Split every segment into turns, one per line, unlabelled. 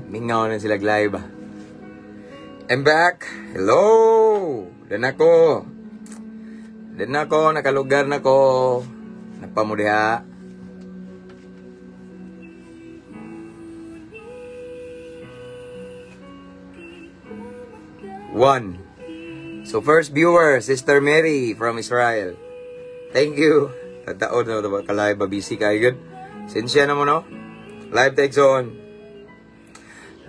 Mingaw na sila live. I'm back. Hello. Dan ako, nakalugar na ko. Napamudiha. One. So first viewer, Sister Mary from Israel. Thank you. Tataon na ito ba ka-live, busy kayo. Sinsya na mo, no? Live text on.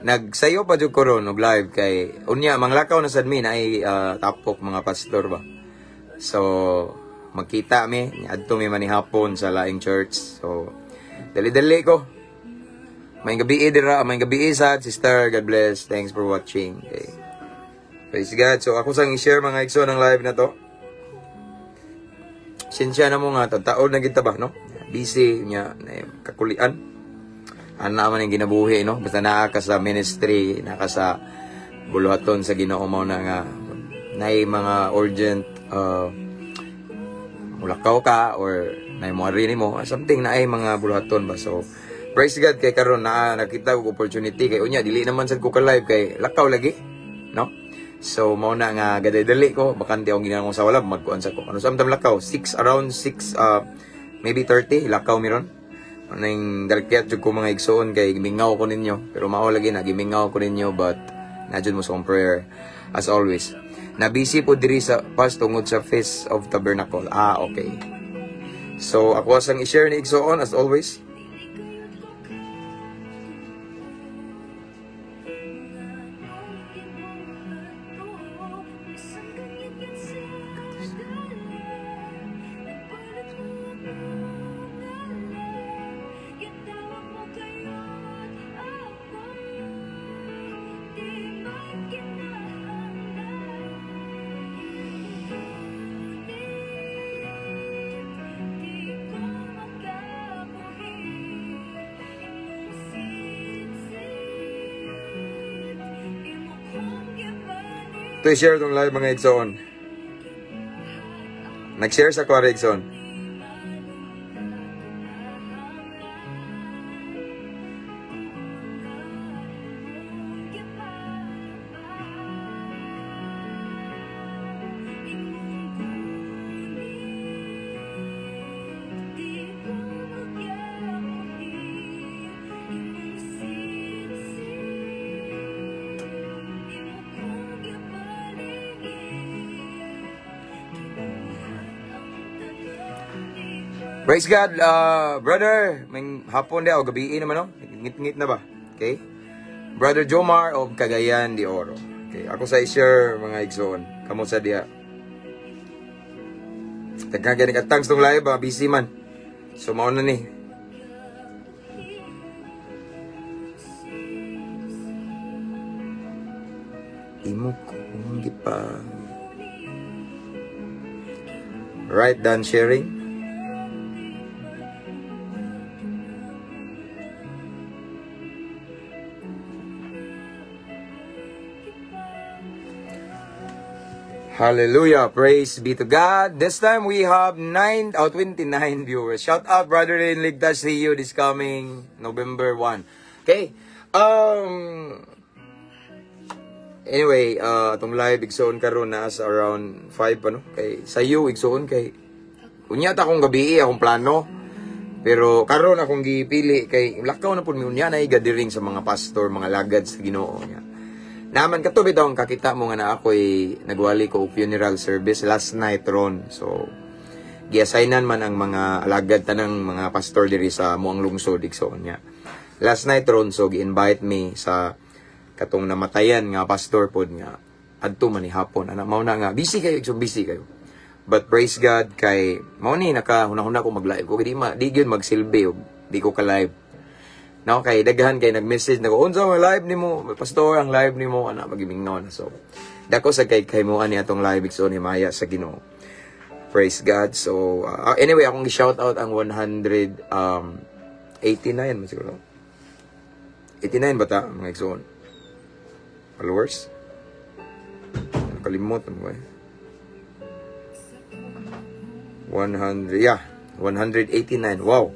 Nagsayo pa dyan ko ron, live kay unya, manglakaw na sad mi na ay tapok mga pastor ba. So, magkita mi, adto mi manihapon sa laing church. So, dali-dali ko. May gabi dira, may gabi sad, sister, God bless. Thanks for watching. Okay. Praise God. So, ako sang i-share mga ikso ng live na to. Sinsya na mo nga, taon na kita ba, no? Busy niya, kakulian. Ano naman yung ginabuhi, no? Basta naka sa ministry, naka sa buluhaton sa Ginoo mo na nga nay mga urgent mulakaw ka or nay mo rin mo, something na ay mga buluhaton ba. So, praise God kay karon na nakita ko opportunity kay unya dili naman sad ko ka live kay lakaw lagi, no? So, mao na nga gaday-dali ko, bakante akong ginanong sa walab magkuan sa ko. Ano samtam lakaw? Around 6 maybe 30 lakaw miron. Anong dalkyat jud ko mga igsoon kay gimingaw ko ninyo, pero mao lagi na gimingaw ko ninyo, but najud mo sa prayer as always. Na busy po diri sa pas tungod sa Feast of Tabernacle. Okay. So ako asang i-share ni igsoon as always. Ito i-share itong live mga igsoon. Nag-share sa kwa igsoon. Praise God, brother. May hapon dia o gabi naman, no? Ngit-ngit na ba? Okay? Brother Jomar of Cagayan de Oro. Okay, ako sa i-share mga igsoon. Kamo sa dia. Tagkagani ka thanks tong live, busy man. So mao na ni. Imo ko hindi pa. Right, done sharing. Hallelujah. Praise be to God. This time we have 29 viewers. Shout out, brother in Ligtas. See you this coming November 1. Okay. Anyway, itong live igsoon karon na sa around 5 ano. Kay sayo igsoon kay unyata akong gabi akong plano. Pero karon akong gipili kay lakaw na pud mi unya na gathering sa mga pastor, mga lagad sa Ginoo niya. Naman katubi daw ang kakita mo nga na ako'y nagwali ko funeral service last night ron. So, gi-assignan man ang mga alagad tanang mga pastor diri sa muang lungsod igsoon niya. Last night ron, so gi-invite me sa katong namatayan nga pastor pod nga adto man ni hapon. Ana mao na nga busy kayo, so busy kayo. But praise God kay mao ni nakahuna-huna ko mag-live ko di gyud magsilbi og di ko ka live. No, kay daghan kay nag-message nako unsa ang live nimo pastor ang live nimo ana magimingaw na so dako sa kay mo ani atong live so ni Maya sa Ginoo. Praise God. So anyway akong gi-shout out ang 189 man siguro 89 bata mga igsoon followers nakalimot mo 100 yeah 189 wow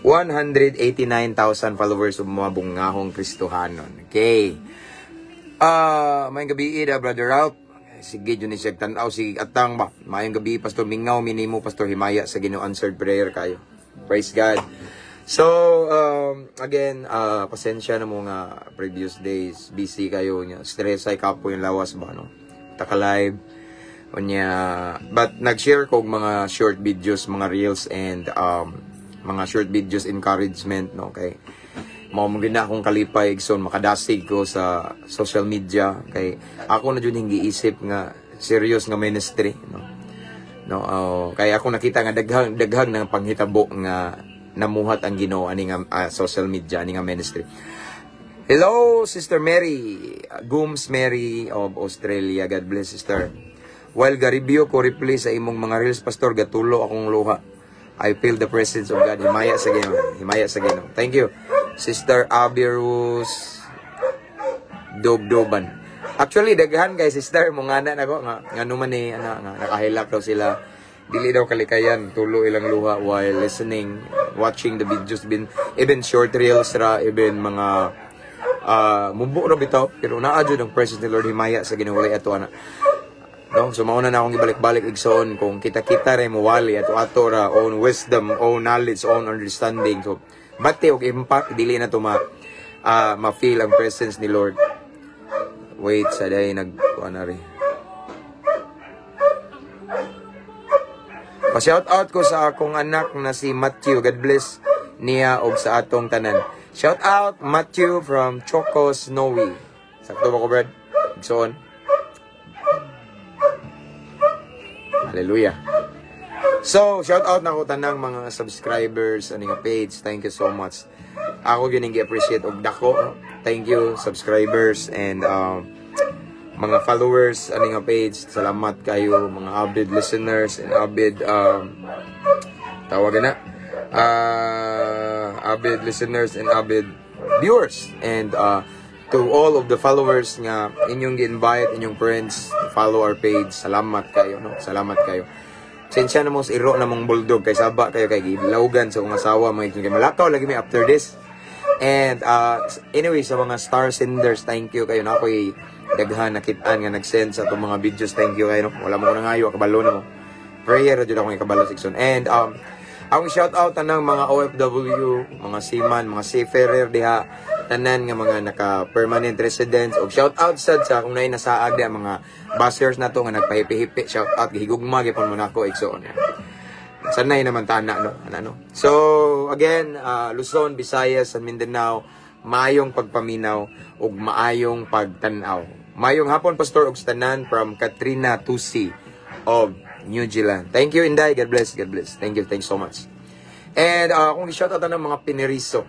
189,000 followers of mga bungahong Kristohanon. Okay. Mayong gabi ida, Brother Ralph. Sige, yun siya tanaw si Atang ba. Mayong gabi, Pastor Mingaw, minimo, Pastor Himaya sa Ginoo answered prayer kayo. Praise God. So, again, pasensya na mga previous days, busy kayo niya. Stress ay kapo yung lawas ba, no? Taka live. But nag-share ko mga short videos, mga reels, and mga short videos encouragement, no? Okay. Mao mo gina akong kalipay igsoon makadasig ko sa social media kay ako na jud hindi isip nga serious nga ministry, no. Kay ako nakita nga daghang ng panghitabo nga namuhat ang Ginoo ani nga social media ani nga ministry. Hello Sister Mary, Gooms Mary of Australia. God bless sister. While ga-review ko reply sa imong mga reels pastor gatulo akong luha. I feel the presence of God. Himaya sa Ginoo. Himaya sa Ginoo. Thank you. Sister Abirus Dobdoban. Actually, daghan kay sister mo nga na nako nga numan ni nga nakahilak daw sila. Dili daw kalikayan tulo ilang luha while listening, watching the videos, even short reels ra, even mga mubo ra bitaw pero naa jud ang presence ni Lord. Himaya sa Ginoo ato ana. No, so mauna na akong ibalik-balik igsoon kung kita-kita rin mo wali ato ra own wisdom, own knowledge, own understanding. So bati og impact dili na to ma-feel ang presence ni Lord. Wait, sa day nag-ano rin. Pa-shout out ko sa akong anak na si Matthew. God bless niya og sa atong tanan. Shout out Matthew from Choco Snowy. Sakto ba ko, Brad? Igsoon. Hallelujah. So, shout out na ko tanang mga subscribers ani nga page. Thank you so much. Ako gyud gi-appreciate og dako. Thank you subscribers and mga followers ani nga page. Salamat kayo mga avid listeners and avid tawagan na. Avid listeners and avid viewers and to all of the followers nga inyong gi-invite inyong friends to follow our page. Salamat kayo, no? Salamat kayo. Sensya na mo sa iro na mong bulldog kay saba kayo kay gilawgan sa kong asawa mga kay malakaw lagi mi after this. And anyway sa mga star senders, thank you kayo na ako'y daghan nakitaan nga nag-send sa itong mga videos. Thank you kayo, no? Wala mo ko nangayo kabalo na mo. Prayer jud akong ikabalo section. And akong shout out tanang mga OFW, mga seaman, mga seafarer diha, tanan nga mga naka-permanent residents. Og shout out sad sa kung nay nasaag diha mga bussers na to nga nagpahipi-hipi. Shout out gihigugma gyapon mo nako igsoon. Sanay naman tana no, ano. So again, Luzon, Visayas, and Mindanao, maayong pagpaminaw ug maayong pagtan-aw. Maayong hapon Pastor og tanan from Katrina Tusi of New Zealand. Thank you Inday, God bless, God bless. Thank you so much. And kung i-shout out ng mga pineriso,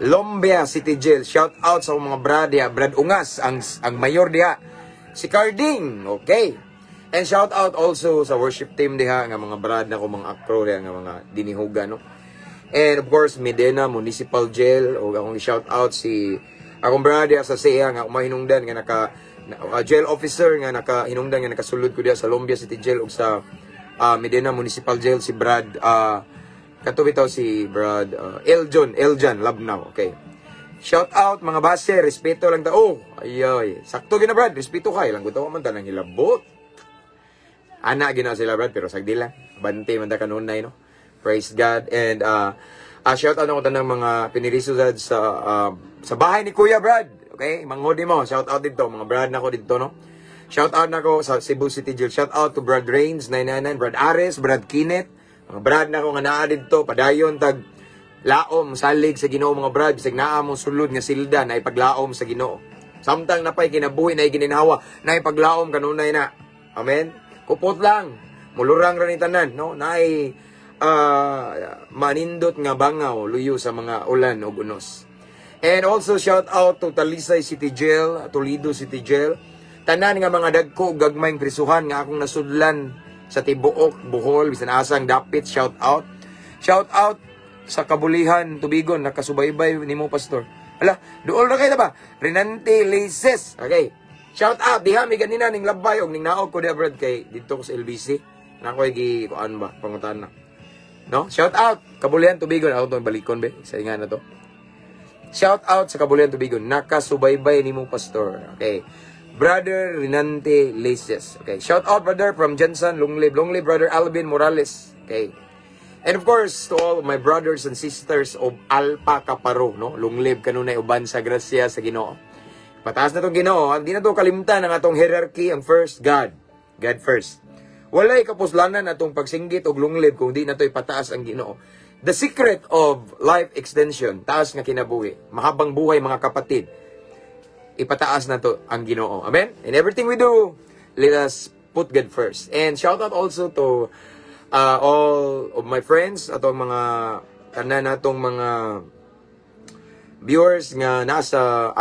Lombia City Jail, shout out sa mga Brad Ungas, ang mayor diha, si Carding, okay. And shout out also sa worship team diha nga mga brad na ko mga akro diha nga mga dinihuga, no. And of course Medina Municipal Jail, o akong i-shout out si akong brad diha sa SEA nga umahinungdan nga naka jail officer nga nakahinungdan nga nakasulod ko diha sa Lombia City Jail ug sa Medina Municipal Jail si Brad kato bitaw si Brad Eljan Labnaw. Okay. Shout out mga base, respeto lang ta. Oh, ayoy. Sakto gina Brad, respeto kay lang gutaw man ta nang hilabot. Ana gina sila Brad pero sagdi lang. Bante man ta kanunay no. Praise God. And shout out ako tanang mga piniriso sa bahay ni Kuya Brad. Okay, mangodi mo. Shout out dito mga Brad nako dito no. Shout out nako sa Cebu City Jail. Shout out to Brad Rains 999, Brad Ares, Brad Kinet. Mga brad na ko nga naa dito, padayon tag laom salig sa Ginoo mga brad, bisag naa mo sulod nga silda na ipaglaom sa Ginoo. Samtang napay kinabuhi na gininhawa na ipaglaom kanunay na. Amen. Kupot lang, mulurang ra ni tanan, no? Naay manindot nga bangaw luyo sa mga ulan ug unos. And also shout out to Talisay City Jail, Toledo City Jail. Tanan nga mga dagko gagmayng prisuhan nga akong nasudlan sa Tibuok, Bohol, bisan asang dapit, shout out. Shout out sa Kabulihan, Tubigon, nakasubaybay ni mo Pastor. Hala, dool na kayo na ba? Renante Laces. Okay. Shout out, diha mi ganina ning labay og ning naog ko diha Brad kay dito ko sa LBC. Nakoy gi kuan ba pangutan na. No? Shout out Kabulihan, Tubigon, ako to balikon be. Sa inga na to. Shout out sa Kabulian Tubigon. Nakasubaybay ni mo, Pastor. Okay. Brother Renante Laces. Okay. Shout out, brother, from Jensen, Lunglib. Lunglib, brother Alvin Morales. Okay. And of course, to all my brothers and sisters of Alpa Caparo, no? Lunglib kanunay uban sa grasya sa Ginoo. Pataas na itong Ginoo. Hindi na ito kalimtan ng atong hierarchy. Ang first, God. God first. Walay kapuslanan atong pagsinggit og lunglib kung di na ito'y pataas ang Ginoo. The secret of life extension, taas nga kinabuhi, mahabang buhay mga kapatid, ipataas na to ang Ginoo. Amen? In everything we do, let us put God first. And shout out also to all of my friends, atong mga tanan natong mga viewers nga nasa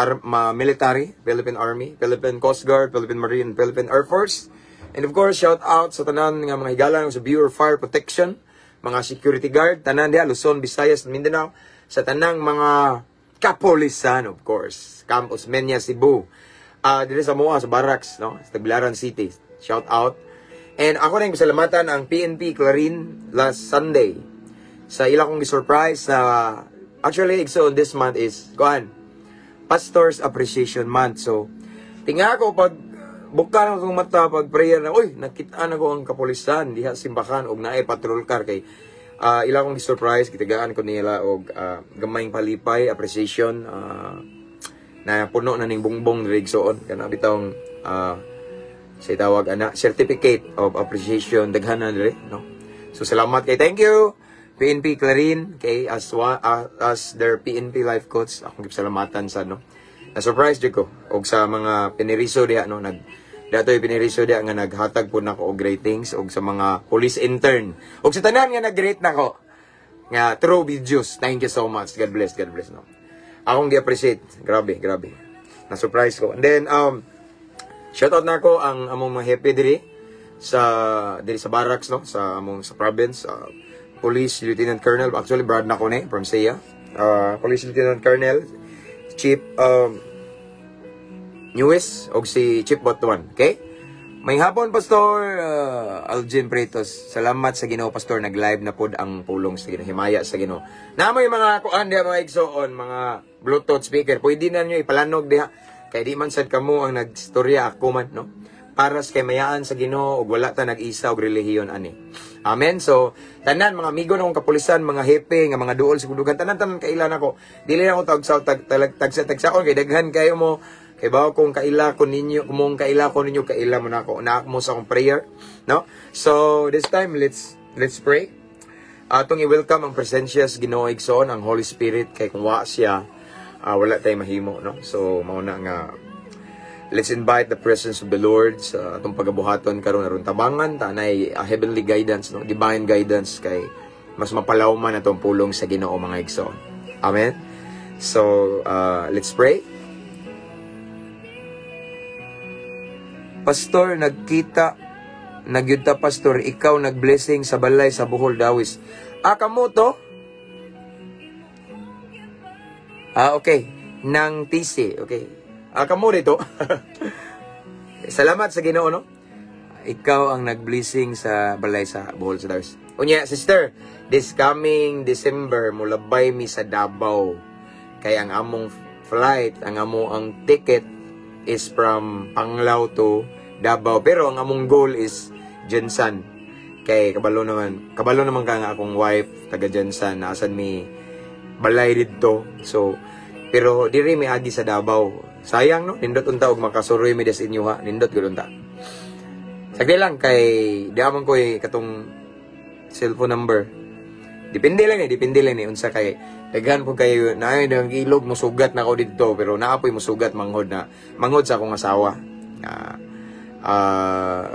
military, Philippine Army, Philippine Coast Guard, Philippine Marine, Philippine Air Force. And of course, shout out sa tanan nga mga higala sa Bureau of Fire Protection, mga security guard, tanan diha, Luzon, Visayas, Mindanao, sa tanang mga kapolisan, of course, Camp Osmeña, Cebu, dito sa Moa, sa Barracks, no? Sa Tagbilaran City. Shout out. And ako rin pasalamatan ang PNP Clarin last Sunday. Sa ila kong surprise sa actually, so this month is, Pastor's Appreciation Month. So, tinga ko pag buka na akong mata pag prayer na, uy, nakitaan ako ang kapulisan, diha simbakan, og naay patrol car kay ila akong surprise, kitigaan ko nila og gamayng palipay, appreciation, na puno na ning bungbong dirigsoon, kana bitawng sa tawag ana, certificate of appreciation, daghan na dire, no? So, salamat kay, thank you, PNP Clarin, kay as their PNP life coach, akong salamatan sa, no? Na-surprise ko, og sa mga piniriso diha, no, dato'y piniriso diha nga naghatag po nako og ratings og sa mga police intern. Og sa tanan nga nag-rate nako nga true videos. Thank you so much. God bless, no. Akong gi-appreciate. Grabe. Na-surprise ko. And then shout out nako ang among mga happy diri sa barracks, no, sa province, Police Lieutenant Colonel, actually brad nako ni from SEA. Police Lieutenant Colonel Chief Newes og si Chief Botuan. Okay? May hapon, Pastor Algin Pretos. Salamat sa Ginoo, Pastor. Nag-live na pod ang pulong sa Ginoo. Himaya sa Ginoo. Namoy mga kuan diha, mga igsoon, mga Bluetooth speaker. Pwede na nyo ipalanog diha. Kay di man sad kamo ang nagstorya ako man, no? Para sa kamayaan sa Ginoo ug wala ta nag-isa og relihiyon ani. Amen. So, tanan mga amigo na akong kapulisan, mga hepe, nga mga duol sa kudugan, tanan kailan ako. Dili na ako tagsa-tagsaon kay daghan kayo mo. Kay bawo kung kaila ko ninyo, kung kaila ko ninyo, kaila mo na ako. Naak mo sa akong prayer, no? So, this time let's pray. Atong i-welcome ang presensya sa Ginoo igsoon, ang Holy Spirit, kay kung wa siya, wala tayong mahimo, no? So, mauna nga let's invite the presence of the Lord sa atong pagabuhaton karon aron tabangan tanay heavenly guidance, no, divine guidance kay mas mapalaw man atong pulong sa Ginoo mga igsoon. Amen. So let's pray. Pastor, nagyuta Pastor, ikaw nagblessing sa balay sa Bohol Dawis. Kamo to? Okay. Nang TC, okay. Kamo dito. Salamat sa Ginoo, no? Ikaw ang nag-blessing sa balay sa Bohol sa Dawis. Unya, sister, this coming December, mulabay mi sa Davao. Kaya ang among flight, ang ticket is from Panglao to Davao. Pero ang among goal is Jensan. Kay kabalo naman ka nga akong wife, taga Jensan, naasan mi balay dito. So, pero diri mi agi sa Davao. Sayang, no? Nindot unta og makasuroy mi des inyo, ha. Nindot gud unta. Sagdi lang kay diamon ko katong cellphone number. Depende lang ni unsa kay daghan po kayo naay nang ilog mo sugat na ako didto, pero naapoy mo sugat manghod sa akong asawa.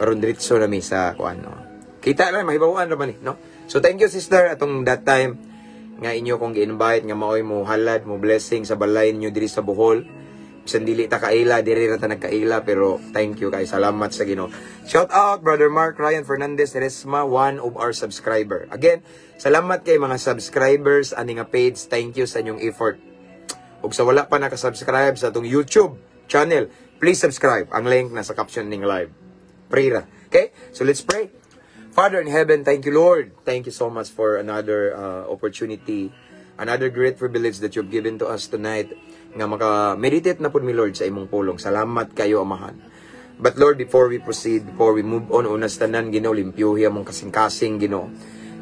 Rondritso na mi sa kuan, no. Kita lang mahibawan ra man ni, no. So thank you, sister, atong that time nga inyo kong gi-invite nga maoy mo halad mo blessing sa balay niyo diri sa Bohol. Bisan dili ta kaila, diri ra ta nagkaila, pero thank you kay salamat sa Ginoo. Shout out Brother Mark Ryan Fernandez Resma, one of our subscriber. Again, salamat kay mga subscribers ani nga page. Thank you sa inyong effort. Ug sa wala pa naka-subscribe sa atong YouTube channel, please subscribe. Ang link nasa caption ning live. Pray ra. Okay? So let's pray. Father in heaven, thank you, Lord. Thank you so much for another opportunity another great privilege that you've given to us tonight nga maka-meditate na po mi Lord sa imong pulong. Salamat kayo, Amahan. But Lord, before we proceed, before we move on, unas tanan, Ginoo, limpyuhi among kasing-kasing, Ginoo.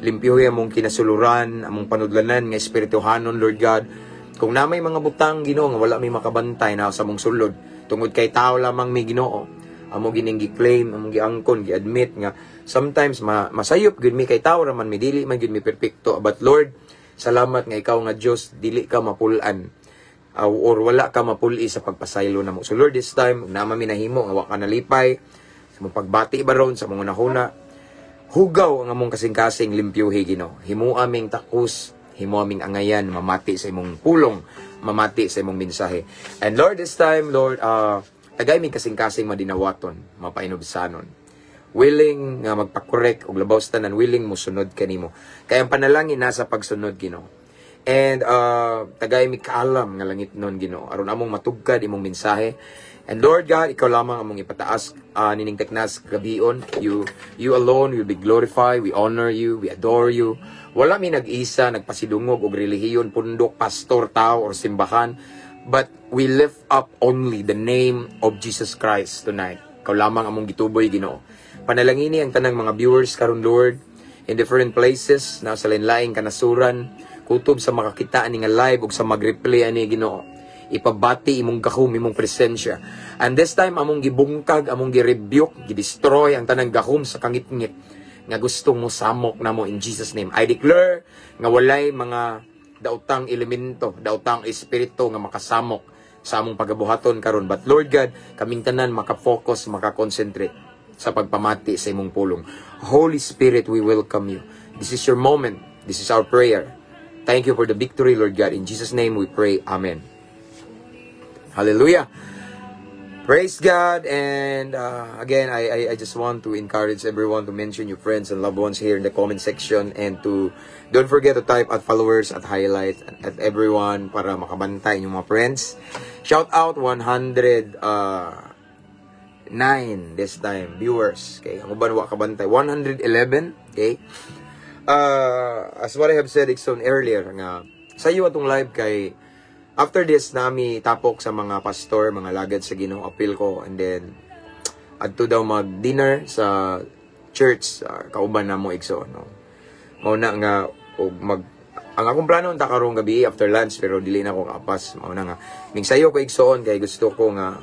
Limpyuhi among kinasuluran, among panudlanan, nga espirituhanon, Lord God. Kung na may mga butang, Ginoo, nga wala may makabantay na sa mong sulod, tungod kay tao lamang may Ginoo, among gining gi-claim, among giangkon, gi-admit, nga sometimes masayop, gud mi kay tao raman, may dili man gud mi perfecto. But Lord, salamat nga ikaw nga Diyos, dili ka mapulan. Or wala ka mapuli sa pagpasaylo na mo. So Lord, this time, naman minahimo, nga waka nalipay, sa mong pagbati baron, sa mga nahuna, hugaw ang among kasing-kasing limpyuhi, Ginoo. Himo aming takus, himo aming angayan, mamati sa imong pulong, mamati sa imong mensahe. And Lord, this time, Lord, tagay mi kasing-kasing madinawaton, mapainobsanon. Willing nga magpakorek og labaw sa tanan, willing mo sunod kanimo. Kaya ang panalangin nasa pagsunod, Ginoo. And tagay mi kaalam nga langit nun, Ginoo, aron among matugkad imong mensahe. And Lord God, ikaw lamang among ipataas nining teknas gabion. You alone will be glorified. We honor you, we adore you. Wala mi nag-isa, nagpasidungog og relihiyon, pundok, pastor, tao or simbahan, but we lift up only the name of Jesus Christ tonight. Ikaw lamang among gituboy, Ginoo. Panalangini ang tanang mga viewers karon, Lord, in different places, nasa lain-laing kanasuran, kutob sa makakita ani nga live ug sa mag-replay ani, Ginoo. Ipabati imong gahom, imong presensya. And this time among gibungkag, among gi-rebuke, gi-destroy ang tanang gahom sa kangit-ngit nga gustong mo samok namo in Jesus name. I declare nga walay mga daotang elemento, daotang espiritu nga makasamok sa among pagabuhaton karon. But Lord God, kaming tanan maka-focus, maka-concentrate sa pagpamati sa imong pulong. Holy Spirit, we welcome you. This is your moment. This is our prayer. Thank you for the victory, Lord God. In Jesus' name we pray. Amen. Hallelujah. Praise God. And again, I just want to encourage everyone to mention your friends and loved ones here in the comment section. And to don't forget to type at followers, at highlight, at everyone para makabantay yung mga friends. Shout out 109 this time viewers. Okay, ang uban wa kabantay 111. Okay. As what I have said Ikson earlier, nga sa iyo atong live kay after this nami tapok sa mga pastor, mga lagad sa Ginoo, appeal ko, and then adto daw mag-dinner sa church, kauban na mo Ikson, no? Mauna nga ang akong plano ta karong gabi after lunch, pero dili na ko kapas. Mauna nga ning sayo ko Ikson kay gusto ko nga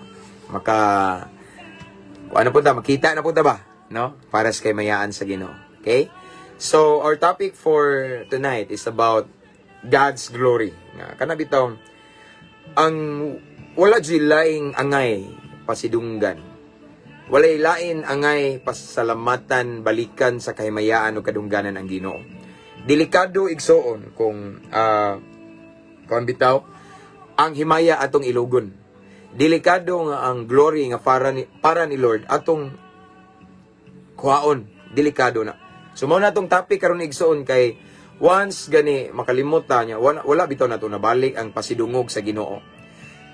makita na punta ba, no? Para sa kay mayaan sa Ginoo. Okay? So, our topic for tonight is about God's glory. Kana bitaw, ang wala laing angay pasidunggan. Wala lain angay pasalamatan balikan sa kahimayaan o kadungganan ang Ginoo. Delikado igsoon kung bitaw ang himaya atong ilugon. Delikado nga ang glory nga para ni Lord atong kuhaon. Delikado na. So mao na tong topic karon igsoon kay once gani makalimot ta nya wala bitaw nato nabalik ang pasidungog sa Ginoo.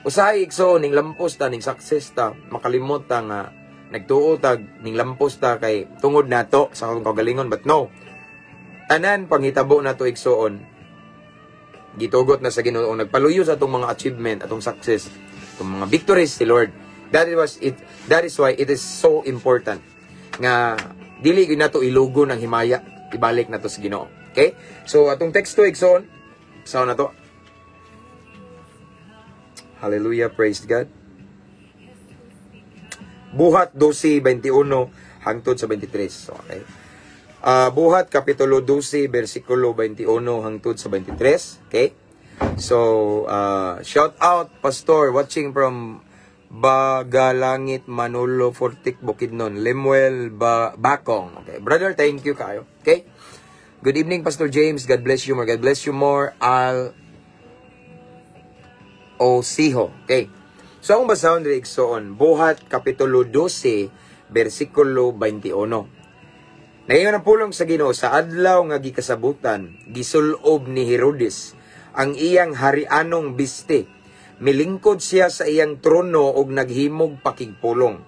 Usahay igsoon ning lampos ta ning success ta makalimot ta nga nagtuo tag ning lampos ta kay tungod nato sa akong kagalingon, but no. Tanan panghitabo nato igsoon gitugot na sa Ginoo, nagpaluyo sa atong mga achievement, atong success, atong mga victories si Lord. That is why it is so important nga dili gyud nato ilugon ang himaya, ibalik nato sa Ginoo. Okay? So atong teksto igsoon, saw na to. Hallelujah, praise God. Buhat 12:21 hangtod sa 23. So, okay. Buhat kapitulo 12 bersikulo 21 hangtod sa 23. Okay? So, shout out pastor watching from Bagalangit, Manolo, Fortik, Bukidnon, Lemuel, Bakong. Okay, brother, thank you kayo. Okay? Good evening, Pastor James. God bless you more. God bless you more. Osiho. Okay. So, ang basahon rin iksoon, Buhat, Kapitulo 12, versikulo 21. Ngayon ang pulong sa Ginoo, sa adlaw nga gikasabutan, gisulob ni Herodes, ang iyang harianong biste, milingkod siya sa iyang trono og naghimog pakigpulong.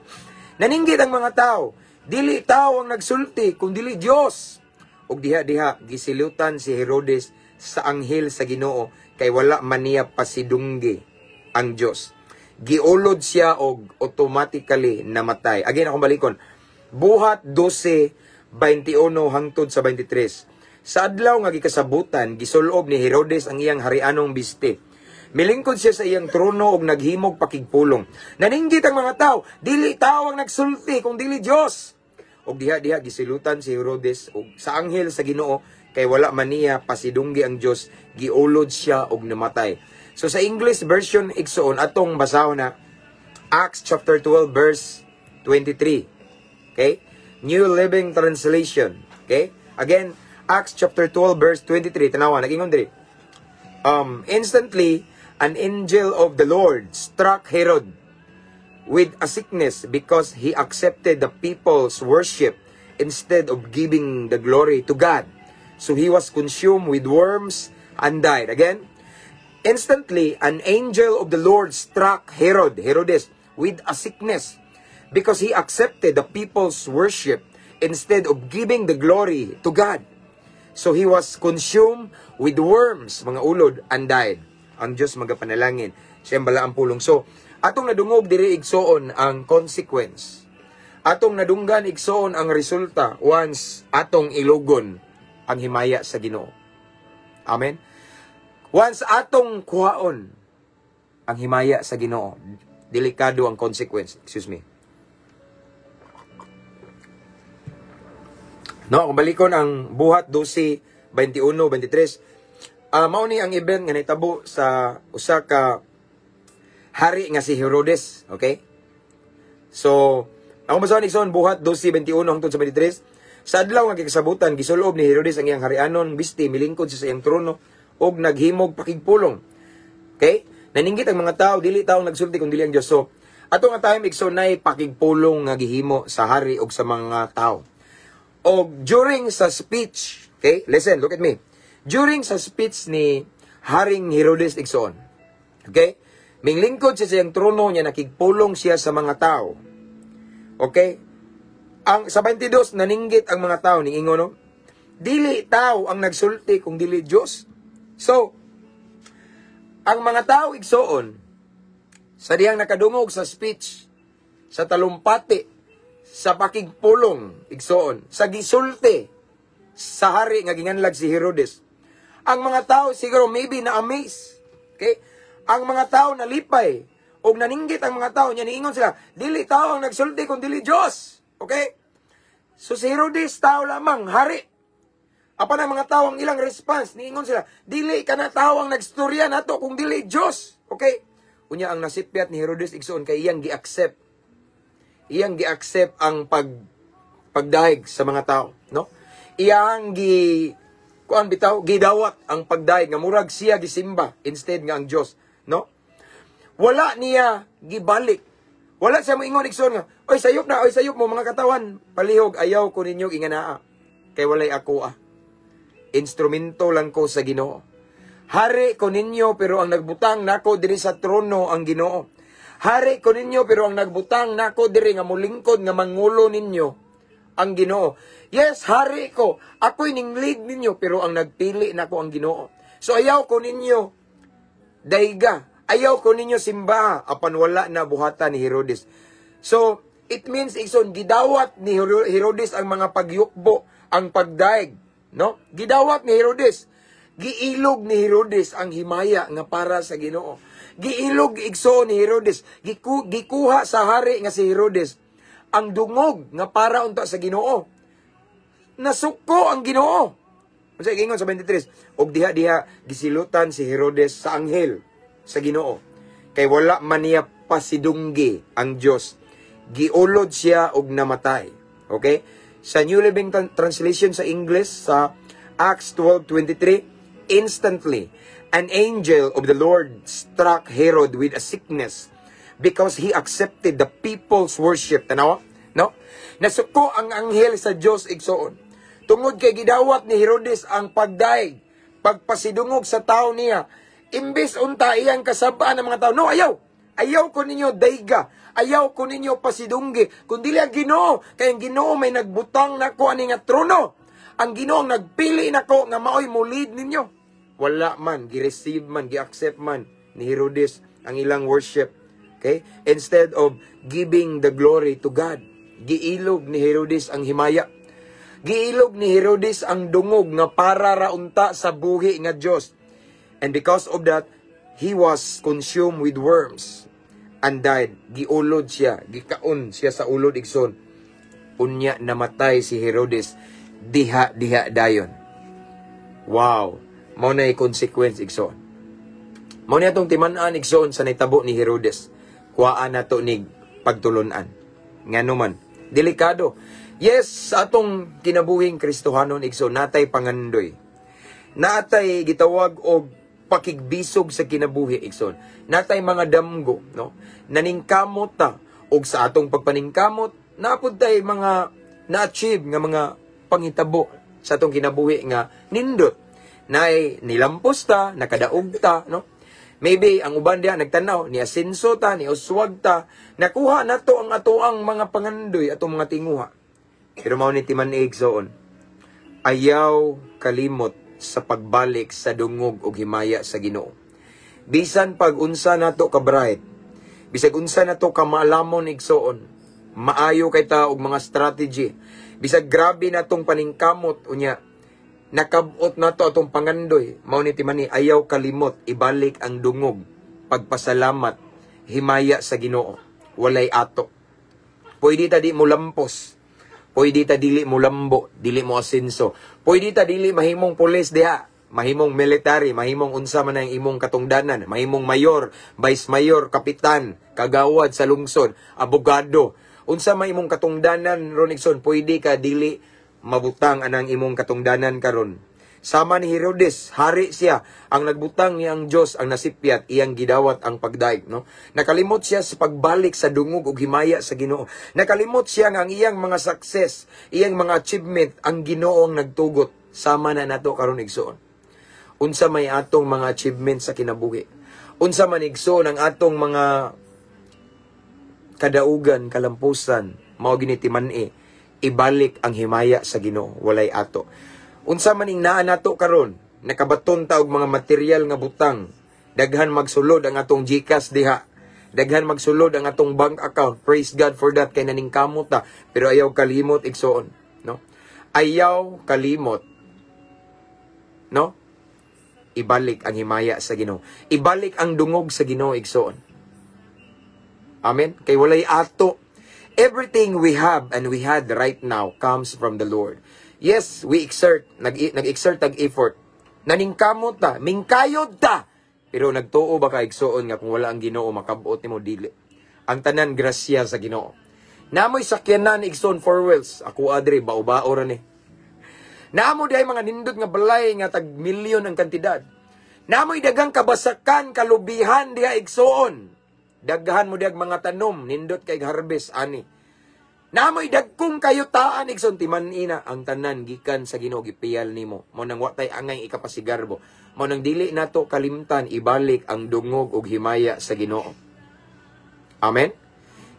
Naninggit ang mga tao, dili tao ang nagsulti, kung dili Dios. Og diha-diha gisilutan si Herodes sa anghel sa Ginoo kay wala man niya pasidunggi ang Dios. Giulod siya og automatically namatay. Again akong balikon. Buhat 12:21 hangtod sa 23. Sa adlaw nga gikasabutan, gisulob ni Herodes ang iyang harianong biste. Milingkod siya sa iyang trono og naghimog pakigpulong. Naninggit ang mga tao, dili tao ang nagsulti kung dili Dios. Og diha gisilutan si Herodes og sa anghel sa Ginoo kay wala man niya pasidunggi ang Dios, giulod siya og namatay. So sa English version igsoon atong basahon na Acts chapter 12 verse 23. Okay? New Living Translation. Okay? Again, Acts chapter 12 verse 23. Tanawa, nagingon diri. Instantly an angel of the Lord struck Herod with a sickness because he accepted the people's worship instead of giving the glory to God. So he was consumed with worms and died. Again, instantly an angel of the Lord struck Herodes, with a sickness because he accepted the people's worship instead of giving the glory to God. So he was consumed with worms, mga ulod, and died. Ang Diyos magapanalangin. Siyang bala ang pulong. So, atong nadungog diri igsoon ang consequence. Atong nadunggan igsoon ang resulta once atong ilugon ang himaya sa Ginoo. Amen? Once atong kuhaon ang himaya sa Ginoo, delikado ang consequence. Excuse me. No, kung balikon ang buhat 12:21-23, mao ni ang event nga nahitabo sa usa ka hari nga si Herodes, okay? So, ako masawon igsoon buhat 12:21 hangtod sa 23. Sa adlaw nga gikasabutan, gisulob ni Herodes ang iyang harianon biste, milingkod siya sa iyang trono og naghimog pakigpulong. Okay? Naninggit ang mga tao, dili taong nagsulti kung dili ang Dios. So, ato nga time igsoon nay pakigpulong nga gihimo sa hari og sa mga tao. Og during sa speech, okay? Listen, look at me. During sa speech ni Haring Herodes igsoon, okay? Minglingkod siya sa iyang trono niya, nakigpulong siya sa mga tao. Okay? Ang sa 22, naninggit ang mga tao, ni ingon, no? Dili tao ang nagsulti kung dili Dios. So, ang mga tao igsoon, sa diyang nakadungog sa speech, sa talumpati, sa pakigpulong igsoon, sa gisulti, sa hari nga ginganlag si Herodes, ang mga tao siguro maybe na-amaze. Okay? Ang mga tao nalipay o naninggit ang mga tao niya, niingon sila, dili tao ang nagsulti kung dili Dios. Okay? So si Herodes tao lamang, hari. Apan ang mga tao ang ilang response, niingon sila, dili ka na tao ang nagstorya nato kung dili Dios. Okay? Unya ang nasipyat ni Herodes igsoon kay iyang gi-accept. Iyang gi-accept ang pagdahig sa mga tao, no? Iyang gidawat ang pagdahig nga murag siya gisimba instead nga ang Dios, no? Wala niya gibalik. Wala siya moingon igsoon nga, oy sayop mo mga katawan, palihog ayaw ko ninyo inganaa. Kay walay ako Instrumento lang ko sa Ginoo. Hari ko ninyo pero ang nagbutang nako diri sa trono ang Ginoo. Hari ko ninyo pero ang nagbutang nako diri nga mulingkod nga mangulo ninyo ang Ginoo. Yes, hari ko. Ako'y ninglid ninyo pero ang nagpili nako ang Ginoo. So ayaw ko ninyo daiga. Ayaw ko ninyo simba apan wala na buhatan ni Herodes. So it means igsoon gidawat ni Herodes ang mga pagyukbo, ang pagdaig, no? Gidawat ni Herodes. Giilog ni Herodes ang himaya nga para sa Ginoo. Giilog igsoon ni Herodes. Gikuha sa hari nga si Herodes ang dungog nga para unta sa Ginoo. Nasuko ang Ginoo. Unsa gingon sa 23? Og diha gisilutan si Herodes sa anghel sa Ginoo. Kay wala man niya pasidunggi ang Dios. Giulod siya og namatay. Okay? Sa New Living Translation sa English sa Acts 12:23, instantly an angel of the Lord struck Herod with a sickness because he accepted the people's worship. Tanawa? No? Nasuko ang anghel sa Dios igsoon. Tungod kay gidawat ni Herodes ang pagdaig, pagpasidungog sa tao niya. Imbis unta iyang kasabaan ng mga tao. No, ayaw. Ayaw ko ninyo daiga. Ayaw ko ninyo pasidunggi. Kundi ang Ginoo. Kaya ang Ginoo may nagbutang nako ani nga trono. Ang Ginoo ang nagpili nako nga maoy mulid ninyo. wala man, gi-receive man, gi-accept man ni Herodes ang ilang worship. Okay? Instead of giving the glory to God, giilog ni Herodes ang himaya. Giilog ni Herodes ang dungog nga para raunta sa buhi nga Dios. And because of that, he was consumed with worms and died. Giulod siya, gikaon siya sa ulod igsoon. Unya namatay si Herodes diha dayon. Wow, mao na consequence igsoon. Mao na atong timan-an igsoon sa nitabo ni Herodes. Kuhaan nato nig pagtulunan. Ngano man, delikado. Yes, sa atong kinabuhing Kristohanon igsoon natay pangandoy. Natay gitawag og pakigbisog sa kinabuhi igsoon. Natay mga damgo, no? Naningkamot ta og sa atong pagpaningkamot napud tay mga na-achieve nga mga panghitabo sa atong kinabuhi nga nindot. Nay nilampos ta, nakadaog ta, no? Maybe ang uban diha nagtanaw ni asenso ta, ni uswag ta, nakuha nato ang atoang mga pangandoy atong mga tinguha. Pero mao ni timan-ig soon. Ayaw kalimot sa pagbalik sa dungog ug himaya sa Ginoo. Bisan pag unsa nato ka bright, bisag unsa nato ka maalamon igsoon, maayo kay ta og mga strategy. Bisag grabe natong paningkamot unya, nakabot nato atong pangandoy, mao ni timani ayaw kalimot ibalik ang dungog, pagpasalamat, himaya sa Ginoo. Walay ato. Pwede ta di mo lampos. Pwede ta dili mo lambo, dili mo asenso. Pwede ta dili mahimong pulis diha, mahimong military, mahimong unsa man ang imong katungdanan, mahimong mayor, vice mayor, kapitan, kagawad sa lungsod, abogado. Unsa man imong katungdanan Ronixon, pwede ka dili mabutang anang imong katungdanan karon. Sama ni Herodes, hari siya, ang nagbutang niya ang Dios ang nasipyat, iyang gidawat ang pagdaig, no? Nakalimot siya sa pagbalik sa dungog ug himaya sa Ginoo. Nakalimot siya nga ang iyang mga success, iyang mga achievement ang Ginoo ang nagtugot. Sama na nato karon igsoon. Unsa may atong mga achievement sa kinabuhi? Unsa man igsoon ang atong mga kadaugan, kalampusan, mao gini timan-i, ibalik ang himaya sa Ginoo, walay ato. Unsa man ing naa nato karon, nakabaton ta og mga material nga butang. Daghan magsulod ang atong GCash diha. Daghan magsulod ang atong bank account. Praise God for that kay naningkamot ta. Pero ayaw kalimot igsoon, no? Ayaw kalimot, no? Ibalik ang himaya sa Ginoo. Ibalik ang dungog sa Ginoo igsoon. Amen. Kay walay ato. Everything we have and we had right now comes from the Lord. Yes, we exert, nag-exert effort. Naningkamot ta, mingkayod ta. Pero nagtuo ba ka igsoon nga kung wala ang Ginoo makabuot nimo dili. Ang tanan grasya sa Ginoo. Namoy sakyanan igsoon 4 wheels, ako adre bao-bao ra ni. Namo diay mga nindot nga balay nga tag milyon ang kantidad. Namoy dagang kabasakan, kalubihan diha igsoon. Daghan mo diag mga tanom, nindot kay harvest ani. Namoy dagkong kayutaan igsoon timan-ina ang tanan gikan sa Ginoo gipiyal nimo. Mao nang watay angay ikapasigarbo. Mao nang dili nato kalimtan ibalik ang dungog ug himaya sa Ginoo. Amen.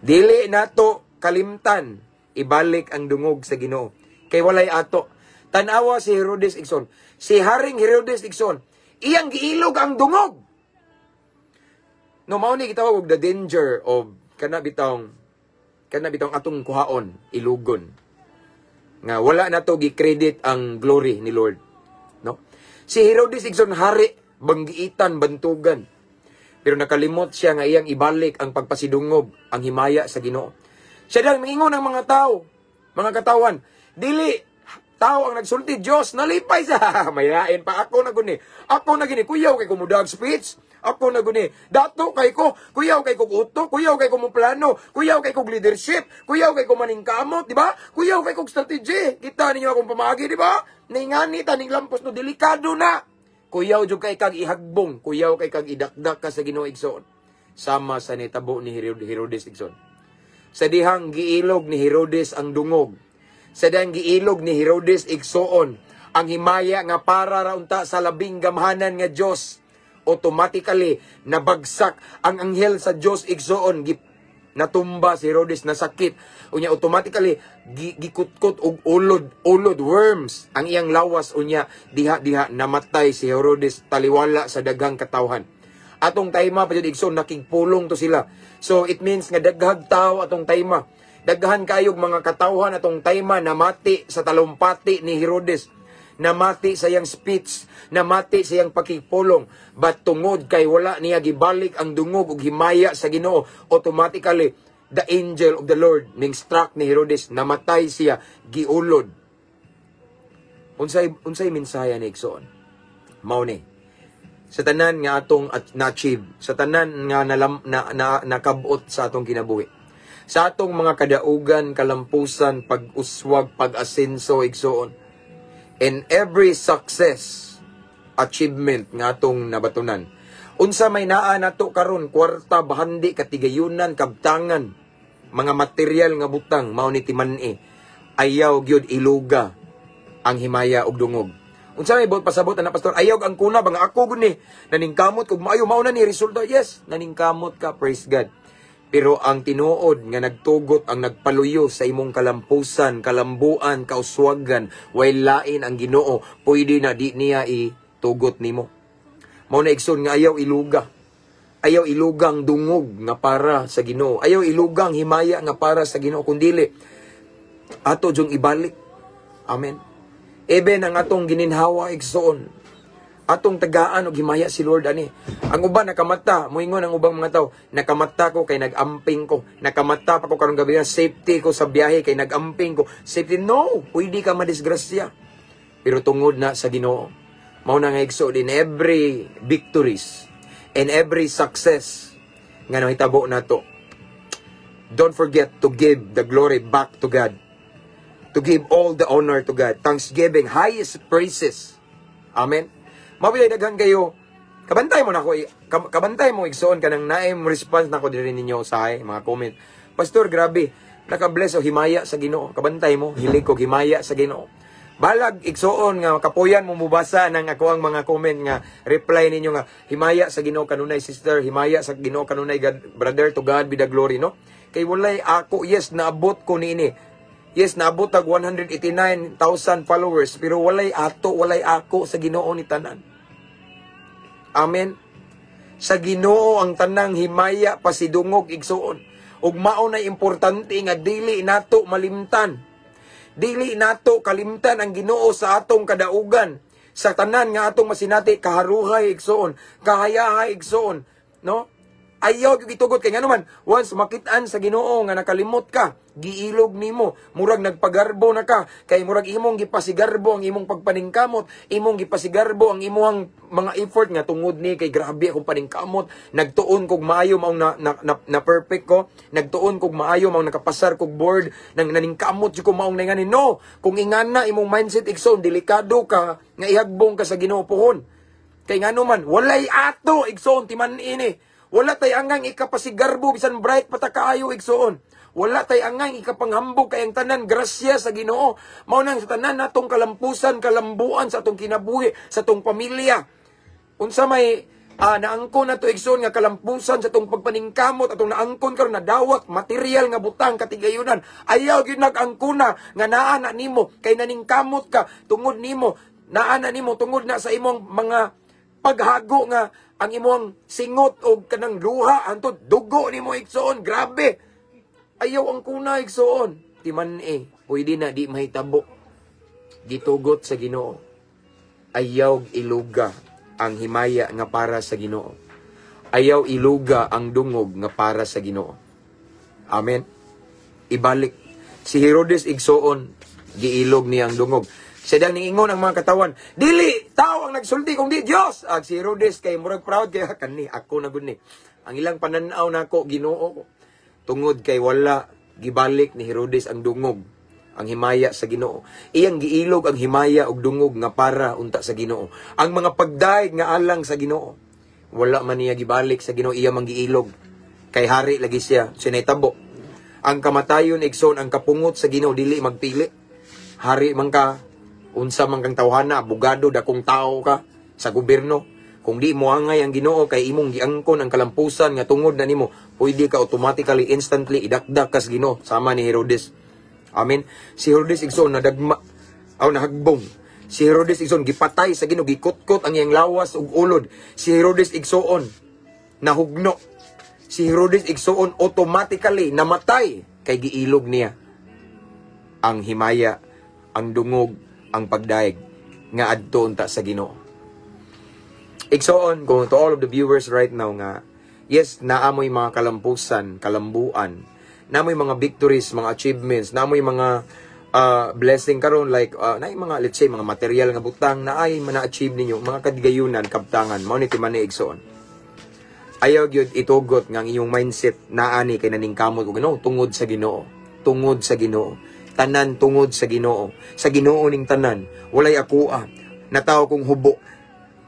Dili nato kalimtan ibalik ang dungog sa Ginoo. Kay walay ato. Tan-awa si Herodes igsoon. Si Haring Herodes igsoon, iyang giilog ang dungog. No mao ni gitawag og the danger of kana bitong atong kuhaon, ilugon. Nga wala na to gi-credit ang glory ni Lord. No? Si Herodes igsoon hari, banggiitan, bantugan. Pero nakalimot siya nga iyang ibalik ang pagpasidungog, ang himaya sa Ginoo. Siya dang mingon ang mga tao, mga katawan, dili tao ang nagsulti, Dios nalipay sa mayain pa ako na guni. Ako na gini, kuyaw kay kumudag speech. Ako na guni, dato kay ko, kuyaw kay ko uto, kuyaw kay ko mo plano, kuyaw kay ko leadership, kuyaw kay ko maningkamot, di ba? Kuyaw kay ko strategy. Kita ninyo akong pamagi, di ba? Ningani taning lampos no delikado na. Kuyaw jud kay kag ihagbong, kuyaw kay kag idakdak ka sa Ginoo igsoon. Sama sa nitabo ni Herodes igsoon. Sa dihang giilog ni Herodes ang dungog. Sa dihang giilog ni Herodes igsoon ang himaya nga para raunta sa labing gamhanan nga Dios. Automatically nabagsak ang anghel sa Dios igsoon, natumba si Herodes, nasakit. Unya automatically gikutkot og ulod worms ang iyang lawas. Unya diha namatay si Herodes taliwala sa daghang katawhan. Atong tayma pa jud igsoon, nakigpulong to sila. So it means nga daghang tao atong tayma, daghan kayog mga katawhan atong tayma namati sa talumpati ni Herodes, namati sa iyang speech, namati sa iyang pakigpulong. But tungod kay wala niya gibalik ang dungog ug himaya sa Ginoo, automatically the angel of the Lord ning struck ni Herodes, namatay siya, giulod. Unsay mensaya ni igsoon? Mao ni sa tanan nga atong na-achieve, sa tanan nga nakabot sa atong kinabuhi, sa atong mga kadaugan, kalampusan, pag-uswag, pag-asenso, igsoon, in every success, achievement nga atong nabatunan, unsa may naa nato karon, kwarta, bahandi, katigayunan, kabtangan, mga material nga butang, mao ni timan-i, ayaw gyud iluga ang himaya ug dungog. Unsa may pasabot na pastor, ayaw ang kuna bang ako guni naningkamot kog maayo mao na ni resulta. Yes, naningkamot ka, praise God. Pero ang tinuod nga nagtugot, ang nagpaluyo sa imong kalampusan, kalambuan, kauswagan, way lain ang Ginoo, pwede na di niya itugot nimo. Mao na igsoon nga ayaw iluga. Ayaw ilugang dungog nga para sa Ginoo. Ayaw ilugang himaya nga para sa Ginoo, kundili ato jung ibalik. Amen. Even ang atong gininhawa igsoon, atong tagaan og himaya si Lord ani. Ang uban nakamata, moingon ang ubang mga tao, nakamata ko kay nagamping ko. Nakamata pa ko karong gabi, safety ko sa biyahe kay nagamping ko. Safety, no, pwede ka madisgrasya. Pero tungod na sa Ginoo, mao na nga igsoon, in every victories and every success nga nahitabo nato, don't forget to give the glory back to God. To give all the honor to God. Thanksgiving, highest praises. Amen. Mabilay daghan kayo. Kabantay mo na ako. Kabantay mo igsoon ka nang naim response na ko diri ninyo sa mga comment. Pastor, grabe. Naka-bless o himaya sa Ginoo. Kabantay mo. Hilig ko himaya sa Ginoo. Balag igsoon nga kapuyan mo mubasa ng ako ang mga comment nga reply ninyo nga himaya sa Ginoo kanunay sister, himaya sa Ginoo kanunay God, brother, to God be the glory, no? Kay walay ako, yes, naabot ko niini. Yes, naabot tag 189,000 followers, pero walay ako sa Ginoo ni tanan. Amen. Sa Ginoo ang tanang himaya pasidungog igsuon. Ug mao na importante nga dili nato malimtan. Dili nato kalimtan ang Ginoo sa atong kadaugan. Sa tanan nga atong masinati, kaharuhay igsuon, kahayahay igsuon, no? Ayaw yung itugot kay nga naman, once makitaan sa Ginoo nga nakalimot ka, giilog nimo, murag nagpagarbo na ka, kay murag imong gipasigarbo ang imong pagpaningkamot, imong gipasigarbo ang imong mga effort nga tungod ni kay grabe akong paningkamot, nagtuon kog maayo maong na perfect ko, nagtuon kog maayo maong nakapasar kog board, nang naningkamot jud ko maong nanganin. No, kung ingana imong mindset igsoon, delikado ka nga ihagbong ka sa Ginoo pohon. Kay ngano man, walay ato igsoon timan ini. Wala tay angang ikapasigarbo bisan bright patakaayo igsoon. Wala tay angang ikapanghambog kay ang tanan grasya sa Ginoo. Mao nang sa tanan natong kalampusan, kalambuan sa atong kinabuhi, sa atong pamilya. Unsa may naangkon nato igsoon nga kalampusan sa atong pagpaningkamot, atong naangkon karon na dawat material nga butang katigayunan. Ayaw gyud nag-angkuna nga naa na nimo kay naningkamot ka tungod nimo, naa na nimo tungod na sa imong mga paghago nga ang imong singot o kanang luha antod dugo nimo igsoon. Grabe, ayaw ang kuna igsoon. Timan pwede na di mahitabo. Gitugot sa Ginoo. Ayaw iluga ang himaya nga para sa Ginoo. Ayaw iluga ang dungog nga para sa Ginoo. Amen. Ibalik si Herodes igsoon, giilog niya ang dungog. Siya dang ningon ang mga katawan, dili tao ang nagsulti kung di Dios. Ag si Herodes kay murag proud kay kani ako na gud ni. Ang ilang pananaw nako Ginoo ko. Tungod kay wala gibalik ni Herodes ang dungog, ang himaya sa Ginoo. Iyang giilog ang himaya ug dungog nga para unta sa Ginoo. Ang mga pagdaig nga alang sa Ginoo, wala man niya gibalik sa Ginoo, iya man giilog. Kay hari lagi siya, sinaytabo. Ang kamatayon igsoon, ang kapungot sa Ginoo dili magpili. Hari man ka, unsa man kang tawhana, abogado, dakong tao ka sa gobyerno, Kung di mo angay ang Ginoo kay imong giangkon ang kalampusan nga tungod na nimo, pwede ka automatically instantly idakdak kas Ginoo sama ni Herodes. Amen. Si Herodes igsoon nadagma nahagbong. Si Herodes igsoon gipatay sa Ginoo, gikutkot ang iyang lawas ug ulod. Si Herodes igsoon nahugno. Si Herodes igsoon automatically namatay kay giilog niya ang himaya, ang dungog, ang pagdaig nga adto unta sa Ginoo. Igsoon ko to all of the viewers right now nga, yes, naamoy mga kalampusan, kalambuan, naamoy mga victories, mga achievements, naamoy mga blessing karon like naay mga, let's say, mga material nga butang na ay mana-achieve ninyo, mga kadigayunan, kabtangan, mao ni timani igsoon. Ayaw gyud itugot nga ang iyong mindset naani kay naning kamot og Ginoo, tungod sa Ginoo, tungod sa Ginoo, tanan tungod sa Ginoo, sa Ginoo ning tanan, walay akoa, nataw kong hubo,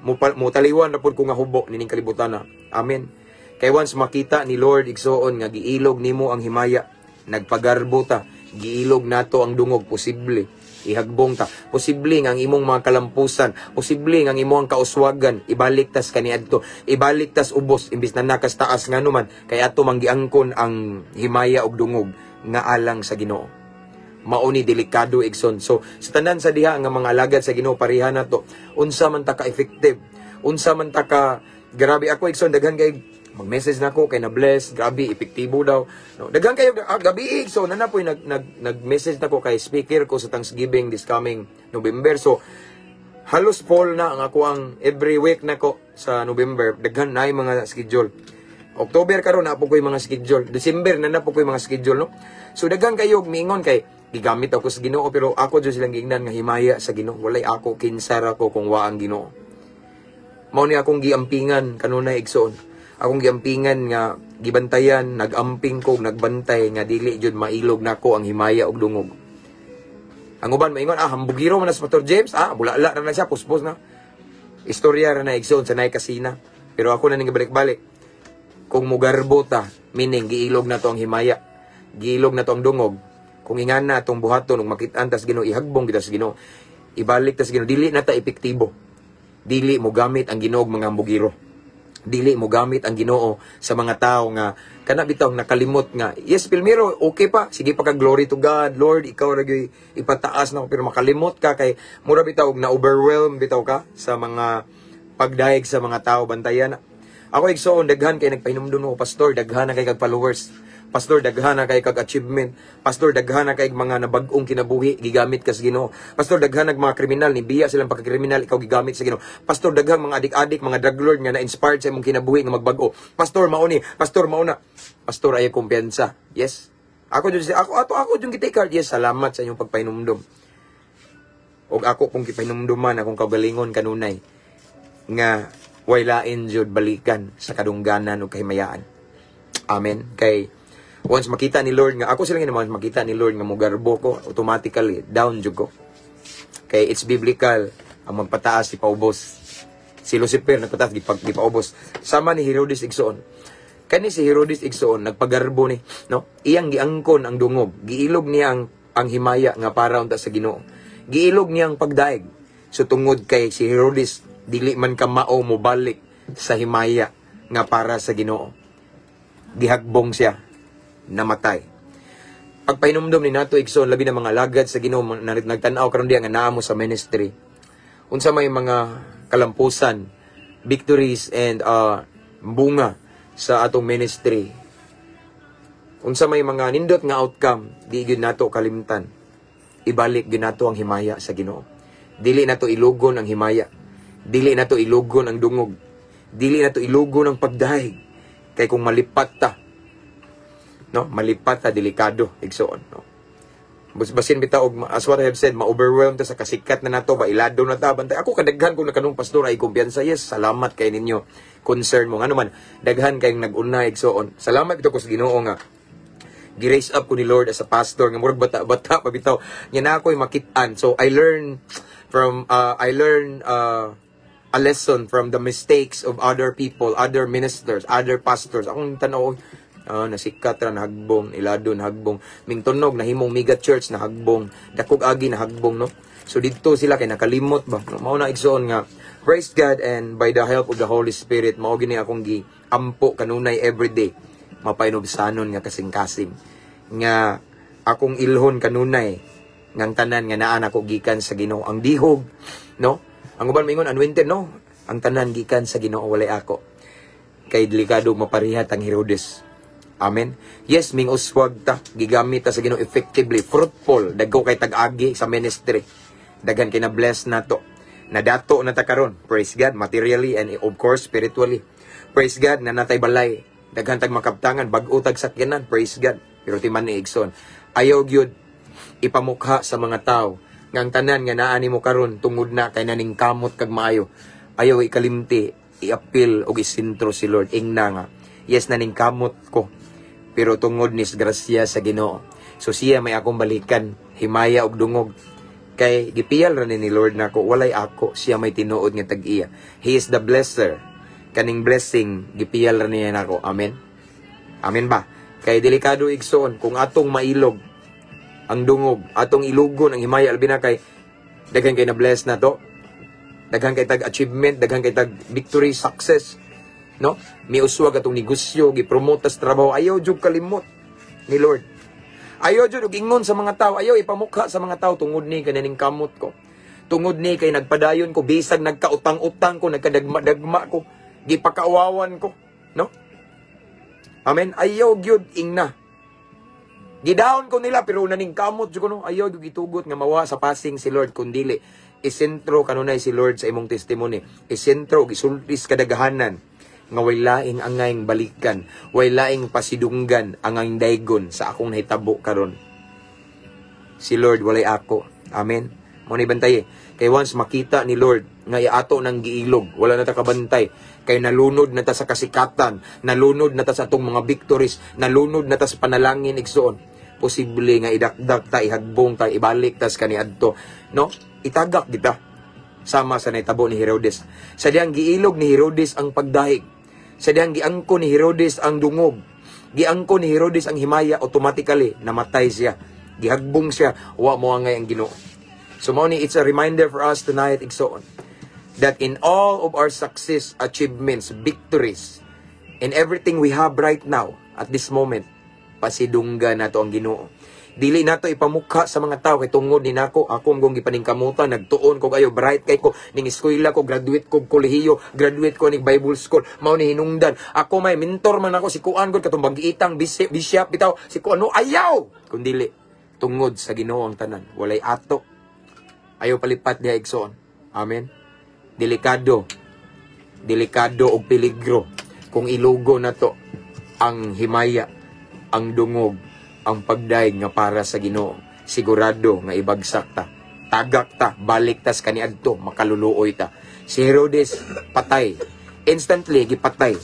mo taliwan na pud ko nga hubo nining kalibutan na. Amen. Kay once makita ni Lord igsoon nga giilog nimo ang himaya, nagpagarbo ta, giilog nato ang dungog, posible ihagbong ta, posible nga ang imong mga kalampusan, posible nga ang imong kauswagan ibalik tas kaniadto, ibalik tas ubos imbis na nakas taas nga naman kay ato manggiangkon ang himaya og dungog nga alang sa Ginoo. Mauni delikado igsoon. So sa tanan sa diha nga mga alagad sa Ginoo pareha na to, unsa man ta ka effective, unsa man ta ka grabe ako igsoon, daghan kay mag-message nako kay na bless, grabe epektibo daw, no, daghan kayo gabi igsoon na po nag-message nako kay speaker ko sa Thanksgiving this coming November. So halos full na ang ako ang every week nako sa November, daghan na mga schedule. October karon na po ko yung mga schedule, December na po ko yung mga schedule, no. So daghan kayo miingon kay gigamit ako sa Ginoo, pero ako jud silang giingnan nga himaya sa Ginoo, walay ako kinsar ako kung wa ang Ginoo. Mao ni akong giampingan kanunay igsoon, akong giampingan nga gibantayan, nagamping ko, nagbantay nga dili jud mailog nako ang himaya og dungog. Ang uban maingon, hambugiro man na si Pastor James, bulala ra na siya, puspos na. Istorya ra na igsoon sa nay kasina. Pero ako na ning balik-balik. Kung mugarbo ta, meaning giilog na to ang himaya, giilog na to ang dungog. Kung ingan na itong buhaton, nung makitaan tas Ginoo, ihagbong kita sa Ginoo, ibalik tas Ginoo, dili na ta epektibo. Dili mo gamit ang Ginoo mga hambugiro. Dili mo gamit ang Ginoo sa mga tao nga kana bitaw nakalimot nga, yes, Pilmiro, okay pa, sige pa ka, glory to God, Lord, ikaw ra gyud ipataas na, pero makalimot ka kay mura bitaw na overwhelm bitaw ka sa mga pagdaig sa mga tao, bantayan. Ako igsoon daghan kay nagpahinumdum ko, pastor, daghan na kay kag followers, pastor, daghan na kay kag achievement, pastor, daghan na kay mga nabag-ong kinabuhi gigamit kas Ginoo, pastor, daghan nag mga kriminal ni biya silang pagkakriminal, ikaw gigamit sa Ginoo, pastor, daghan mga adik-adik, mga drug lord nga na-inspired sa imong kinabuhi nga magbag-o, pastor, mauni, pastor, mauna, pastor, ay kumpiyansa. Yes, ako jud gitikard. Yes, salamat sa inyong pagpahinumdum, og ako kung gipahinumduman akong kagalingon kanunay nga way lain jud balikan sa kadungganan ug kahimayaan. Amen. Kay once makita ni Lord nga ako sila naman makita ni Lord nga mogarbo ko, automatically down jud ko. Kay it's biblical ang magpataas si paubos. Si Lucifer nagpataas gipaubos. Sama ni Herodes igsoon. Kani si Herodes igsoon nagpagarbo ni, no? Iyang giangkon ang dungog, giilog niya ang himaya nga para unta sa Ginoo. Giilog niya ang pagdaig. So tungod kay si Herodes dili man ka mao mo balik sa himaya nga para sa Ginoo, gihagbong siya, namatay. Pagpahinumdum ni nato igsoon labi na mga lagad sa Ginoo nagtan-aw karon diha nga naa mo sa ministry, unsa may mga kalampusan, victories and bunga sa atong ministry, unsa may mga nindot nga outcome, di gyud nato kalimtan, ibalik gyud nato ang himaya sa Ginoo. Dili nato ilugon ang himaya, dili nato ilugon ang dungog, dili nato ilugon ang pagdahig. Kay kung malipat ta, no, malipat ta, delikado igsoon, no. Basin bitaw og as what I have said, ma-overwhelm ta sa kasikat na nato, bailado na ta bantay. Ako kadaghan kung nakanong pastor ay kumpiyansa. Yes, salamat kay ninyo, concern mo, ano man, daghan kayong nag-una igsoon. Salamat bitaw ko sa Ginoo nga gi-raise up ko ni Lord as a pastor nga murag bata pa bitaw nya na ako'y makitaan. So I learn a lesson from the mistakes of other people, other ministers, other pastors. Akong tanaw, nasikat ra nahagbong, ilado nahagbong, mingtunog nahimong mega church nahagbong, dakog agi nahagbong, no. So dito sila kay nakalimot ba. Mao na igsoon nga praise God, and by the help of the Holy Spirit mao gini akong giampo kanunay everyday mapainobsanon nga kasing-kasing nga akong ilhon kanunay ngang tanan nga naa nako gikan sa Ginoo. Ang dihog, no? Ang uban mingon anointed, no? Ang tanan gikan sa Ginoo, walay ako. Kay delikado maparihat ang Herodes. Amen. Yes, ming uswag ta, gigamit ta sa Ginoo effectively, fruitful, dagko kay tag-agi sa ministry. Daghan kay na bless nato. Nadato na ta karon. Praise God, materially and of course spiritually. Praise God na natay balay. Daghan tag makabtangan, bag-o tag sakyanan. Praise God. Pero timan ni igsoon, ayaw gyud ipamukha sa mga tao ngang tanan nga naa nimo karon tungod na kay naning kamot kag maayo. Ayaw ikalimti, i-appeal og isintro si Lord ingna nga. Yes, naning kamot ko, pero tungod ni grasya sa Ginoo. So siya may akong balikan, himaya og dungog. Kay gipiyal ra ni Lord nako, walay ako, siya may tinuod nga tag-iya. He is the blesser. Kaning blessing gipiyal ra niya nako. Amen. Amen ba? Kay delikado igsoon kung atong mailog ang dungog, atong ilugon ang himaya albina kay daghan kay na bless na to. Daghan kay tag achievement, daghan kay tag victory, success. No? Miuswag atong negosyo, gipromote sa trabaho, ayaw jud kalimot ni Lord. Ayaw jud ingon sa mga tao, ayaw ipamukha sa mga tao tungod ni kananing kamot ko. Tungod ni kay nagpadayon ko, bisag nagkautang-utang ko, nagkadagma-dagma ko, gipakaawawan ko, no? Amen. Ayaw gyud ingna. Gidahon ko nila pero naning kamot jud ko, no? Ayaw gyud gitugot nga mawa sa passing si Lord kundili isentro kanunay si Lord sa imong testimony. Isentro gisultis kadagahanan nga way laing angayng balikan, way laing pasidunggan ang angayng daygon sa akong nahitabo karon. Si Lord walay ako. Amen. Mo ni bantay. Kay once makita ni Lord nga iato nang giilog, wala na ta kabantay. Kay nalunod na ta sa kasikatan, nalunod na ta sa atong mga victories, nalunod na ta sa panalangin igsoon. Posible nga idakdak ta, ihagbong ta, ibalik tas kaniadto, no? Itagak kita sama sa naitabo ni Herodes. Sa diyang giilog ni Herodes ang pagdahig. Sa diyang giangko ni Herodes ang dungog. Giangko ni Herodes ang himaya, automatically namatay siya. Gihagbong siya, wa mo angay ang Ginoo. So mao ni, it's a reminder for us tonight igsoon that in all of our success, achievements, victories, in everything we have right now at this moment, pasidunggan nato ang Ginoo. Dili nato ipamukha sa mga tao kay tungod ni nako ako mong gipaningkamutan, nagtuon ko kayo, bright kay ko ning eskwela ko, graduate ko kolehiyo, graduate ko ning Bible school, mao ni hinungdan. Ako may mentor man ako si kuan gud katong bag-iitang bishop bitaw si kuan, no, ayaw kun dili tungod sa Ginoo ang tanan. Walay ato. Ayaw palipat diha igsoon. Amen. Delikado og peligro kung ilugo na to ang himaya, ang dungog, ang pagdaig nga para sa Ginoo. Sigurado nga ibagsak ta, tagak ta, balik tas kaniadto, makaluluoy ta. Si Herodes patay, instantly gipatay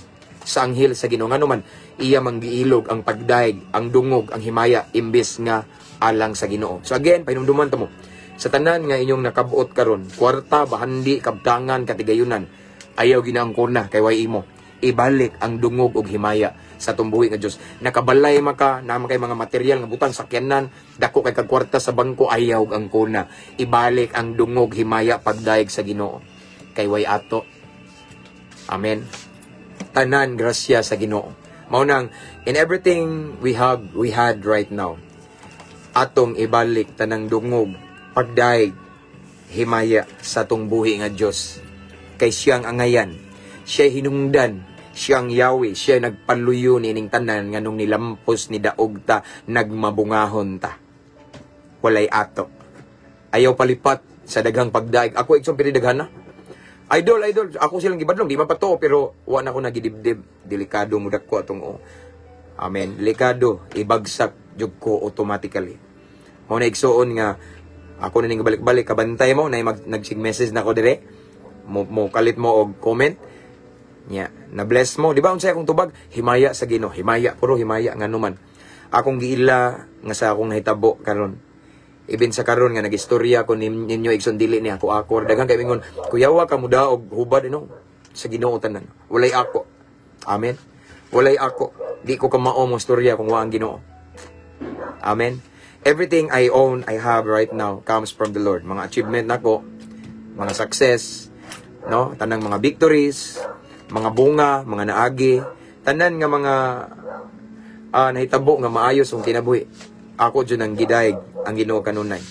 sa anghel sa Ginoo. Ngano man iya manggiilog ang pagdaig, ang dungog, ang himaya imbes nga alang sa Ginoo. So again, painumduman ta mo sa tanan nga inyong nakabuot karon, kwarta, bahandi, kabtangan, katigayunan, ayaw ginaangko na kay way imo. Ibalik ang dungog og himaya sa tumbuhi nga Dios. Nakabalay maka na kay mga material nga butang sakyanan, dako kay kagkwarta sa bangko, ayaw ang kuna. Ibalik ang dungog himaya pagdaig sa Ginoo. Kay way ato. Amen. Tanan grasya sa Ginoo. Mao nang in everything we had right now, atong ibalik tanang dungog, pagdaig, himaya sa tungbuhi nga Dios. Kay siyang angayan, siya hinungdan, siyang Yahweh, siya nagpaluyo nining tanan nga nung nilampos ni daog ta, nagmabungahon ta. Walay ato. Ayaw palipat sa daghang pagdaig. Ako iksong pinidaghan na. Idol, ako silang gibadlong, di man pa to, pero wala na ko nagidibdib. Delikado mo ko atong o. Amen. Delikado, ibagsak jud ko automatically. Mo na igsoon nga, ako na ning balik-balik, kabantay mo, na nagsig-message na ko dire. Mo kalit mo og comment. Na bless mo, di ba unsay akong tubag, himaya sa Ginoo, himaya, puro himaya nga numan. Akong giila nga sa akong nahitabo karon. Ibin sa karon nga nagistorya ko ninyo igsoon dili ni ako daghang kay mingon, kuyawa ka muda og hubad sa Ginoo tanan. Walay ako. Amen. Walay ako. Di ko kamao mo storya kung wa ang Ginoo. Amen. Everything I own, I have right now comes from the Lord. Mga achievement nako, mga success, no? Tanang mga victories, mga bunga, mga naagi, tanan nga mga nahitabo nga maayos ang kinabuhi. Ako dyan ang gidaig, ang Ginoo kanunay.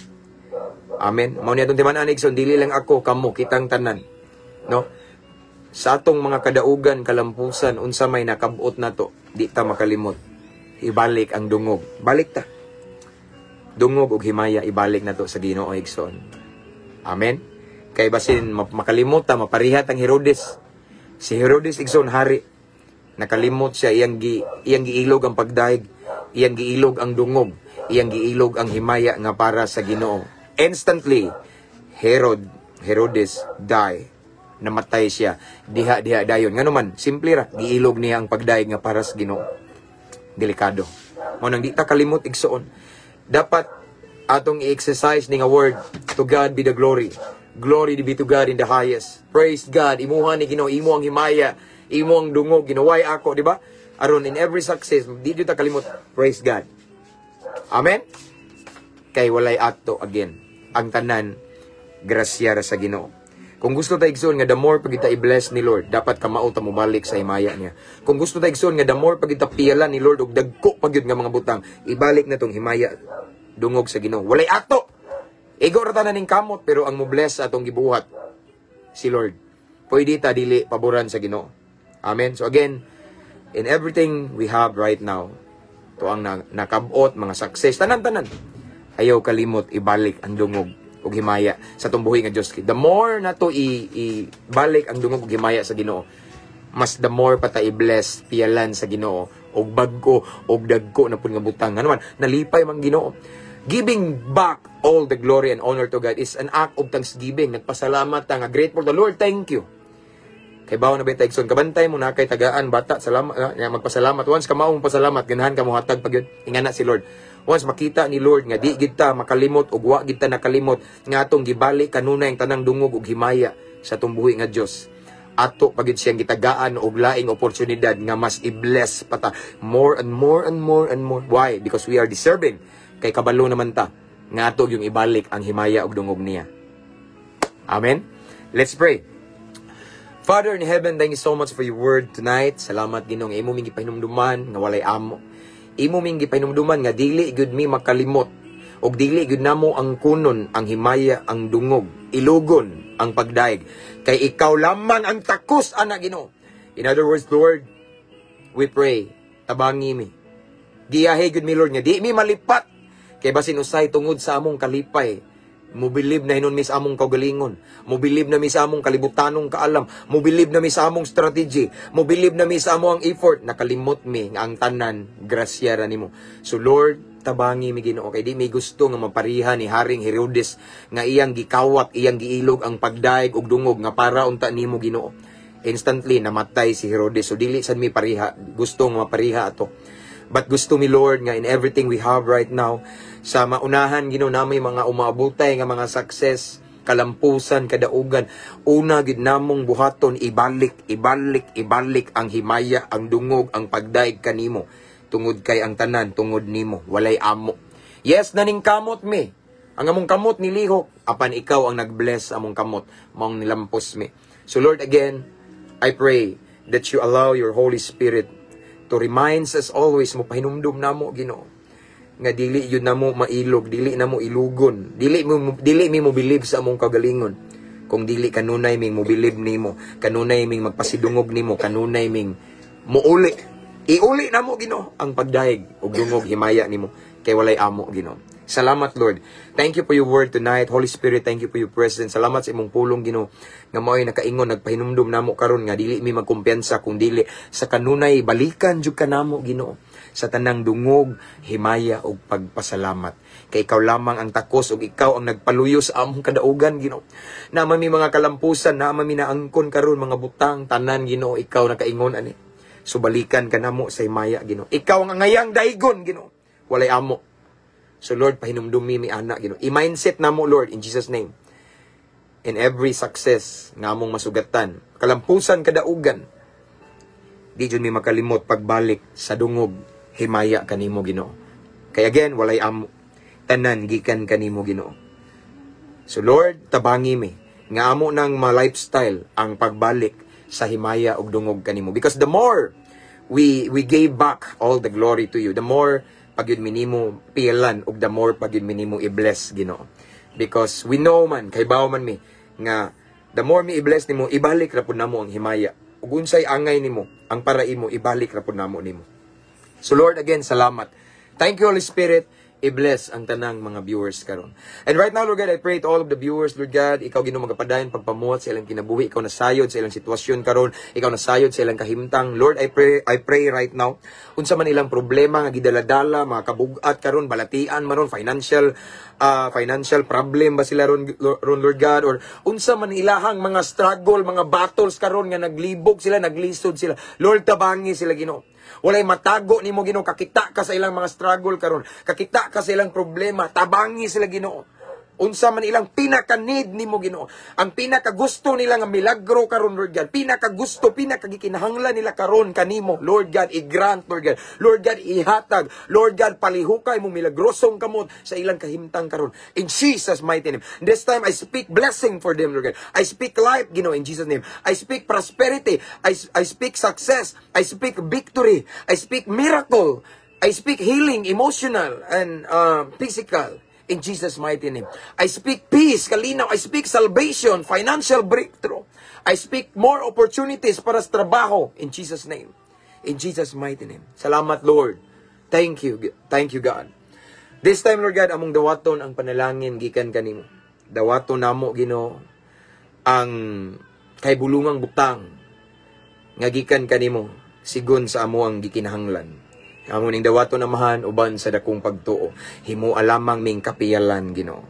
Amen. Mao niya itong timan Nixon, dili lang ako, kamo, kitang tanan. No? Sa atong mga kadaugan, kalampusan, unsa may nakabot na to, di ta makalimot. Ibalik ang dungog. Balik ta. Dungog ug himaya, ibalik na to sa Ginoo Igsoon. Amen. Kay basin makalimot ta, maparihat ang Herodes. Si Herodes Igsoon hari. Nakalimot siya, iyang giilog ang pagdaig, iyang giilog ang dungog, iyang giilog ang himaya nga para sa Ginoo. Instantly, Herodes die. Namatay siya. Diha dayon. Nga naman, simple ra, giilog niya ang pagdaig nga para sa Ginoo. Delikado. Mo nang di ta kalimot Igsoon. Dapat atong i-exercise ni nga word, to God be the glory. Glory be to God in the highest. Praise God. Imuha ni Ginoo, imo ang himaya, imo ang dungog, ginaway ako, di ba? Aron in every success, di ta kalimot, praise God. Amen? Kay walay ato again. Ang tanan, grasya ra sa Ginoo. Kung gusto ta igsoon nga the more pag kita i-bless ni Lord, dapat kamao ta mo balik sa himaya niya. Kung gusto ta igsoon nga the more pag kita piyalan ni Lord og dagko pag yun nga mga butang, ibalik na tong himaya dungog sa Ginoo. Walay ato. Ego ra tanan ning kamot pero ang mo bless atong gibuhat si Lord. Pwede ta dili paboran sa Ginoo. Amen. So again, in everything we have right now, to ang nakabot, mga success, tanan-tanan, ayaw kalimot, ibalik ang dungog ug himaya sa tumbuhi nga Dios. The more na to ibalik ang dungog ug himaya sa Ginoo, mas the more pa ta i-bless, piyalan sa Ginoo, og bagko, og dagko na pud nga butang. Ano man, nalipay man Ginoo. Giving back all the glory and honor to God is an act of thanksgiving. Nagpasalamat ta nga grateful to Lord, thank you. Kay bawo na betay igsoon, kabantay mo na kay tagaan bata, salamat, magpasalamat. Once ka maong pasalamat, ganahan ka mo hatag pag yun, ingana si Lord. Once makita ni Lord nga di gid ta makalimot ug wa gid ta nakalimot nga atong gibalik kanunay ang tanang dungog ug himaya sa tumbuhi nga Dios. Ato pagid siyang gitagaan og laing oportunidad nga mas i-bless pa ta more and more and more and more. Why? Because we are deserving. Kay kabalo naman ta nga ato yung ibalik ang himaya ug dungog niya. Amen. Let's pray. Father in heaven, thank you so much for your word tonight. Salamat Ginoo nga imo ming gipahinumduman nga walay amo. Imo ming gipahinumduman nga dili gud mi makalimot og dili gud namo ang kunon, ang himaya, ang dungog, ilugon ang pagdaig. Kay ikaw lamang ang takos ana Ginoo. In other words, Lord, we pray, tabangi mi. Giyahe gud mi Lord nga di mi malipat kay basin usay tungod sa among kalipay. Mobilib na hinon mi sa among kaugalingon. Mobilib na mi sa among kalibutanong kaalam. Mobilib na mi sa among strategy. Mobilib na mi sa among effort. Nakalimot mi nga ang tanan, grasya ra nimo. So Lord, tabangi mi Ginoo kay di mi gusto nga mapariha ni Haring Herodes nga iyang gikawat, iyang giilog ang pagdaig og dungog nga para unta nimo Ginoo. Instantly namatay si Herodes. So dili sad mi pariha, gusto nga mapariha ato. But gusto mi Lord nga in everything we have right now, sa maunahan Ginoo namay mga umabutay nga mga success, kalampusan, kadaugan, una gid namong buhaton ibalik ang himaya, ang dungog, ang pagdaig kanimo. Tungod kay ang tanan tungod nimo, walay amo. Yes, naning kamot mi. Ang among kamot nilihok, apan ikaw ang nagbless among kamot, maong nilampos mi. So Lord, again, I pray that you allow your Holy Spirit to reminds us always mo pahinumdum namo Ginoo nga dili yun namo mailog, dili namo ilugon, dili mi mo believe sa among kagalingon. Kung dili kanunay ming mo believe nimo, kanunay ming magpasidungog nimo, kanunay ming muuli. Iuli namo Ginoo ang pagdaig ug dungog himaya nimo kay walay amo Ginoo. Salamat Lord. Thank you for your word tonight. Holy Spirit, thank you for your presence. Salamat sa imong pulong Ginoo nga mao'y nakaingon nagpahinumdum namo karon nga dili mi magkumpiyansa kung dili sa kanunay balikan jud kanamo Ginoo sa tanang dungog, himaya ug pagpasalamat. Kay ikaw lamang ang takos ug ikaw ang nagpaluyo sa among kadaugan Ginoo. Na mi mga kalampusan, na mi naangkon karon mga butang tanan Ginoo, ikaw nakaingon ani. So balikan ka namo sa himaya Ginoo. Ikaw ang angayang daigon Ginoo. Walay amo. So Lord, pahinumdumi mi anak Ginoo. I-mindset namo Lord in Jesus name. In every success nga among masugatan, kalampusan kadaugan, di jud mi makalimot pagbalik sa dungog, himaya kanimo Ginoo. Kay again, walay amo. tanan gikan kanimo Ginoo. So Lord, tabangi mi nga amo nang ma-lifestyle ang pagbalik sa himaya ug dungog kanimo, because the more we gave back all the glory to you, the more pagyud minimo pialan ug the more pagyud minimo i-bless Ginoo. Because we know man kay bawo man mi nga the more mi i-bless nimo, ibalik ra pud namo ang himaya ug unsay angay nimo ang paraimo, ibalik ra pud namo nimo. So Lord, again, salamat. Thank you, Holy Spirit. I-bless ang tanang mga viewers karon. And right now, Lord God, I pray to all of the viewers, Lord God, ikaw Ginoo magapadayon pagpamuot sa ilang kinabuhi, ikaw nasayod sa ilang sitwasyon karon, ikaw nasayod sa ilang kahimtang. Lord, I pray right now, unsa man ilang problema nga gidaladala, mga kabugat karon, balatian maron, financial problem ba sila ron Lord God, or unsa man ilahang mga struggle, mga battles karon nga naglibog sila, naglisod sila. Lord, tabangi sila Ginoo. Walay matago nimo Ginoo, kakita ka sa ilang mga struggle karon, kakita ka sa ilang problema, tabangi sila Ginoo. Unsa man ilang pinaka-need nimo Ginoo, ang pinaka-gusto nila nga milagro karon Lord God, pinaka-gusto, pinaka-gikinahanglan nila karon kanimo Lord God, i-grant Lord God, Lord God, ihatag Lord God, palihukay mo milagrosong kamot sa ilang kahimtang karon in Jesus mighty name. This time I speak blessing for them Lord God, I speak life Ginoo in Jesus name, I speak prosperity, I speak success, I speak victory, I speak miracle, I speak healing, emotional and physical. In Jesus' mighty name. I speak peace, kalinaw. I speak salvation, financial breakthrough. I speak more opportunities para sa trabaho. In Jesus' name. In Jesus' mighty name. Salamat, Lord. Thank you. Thank you, God. This time, Lord God, among dawaton ang panalangin gikan kanimo. Dawaton namo, Ginoo, ang kaybulungang butang nga gikan kanimo sigon sa amo ang gikinahanglan. Amo ning dawato namahan uban sa dakong pagtuo. Himo alamang ming kapiyalan Ginoo.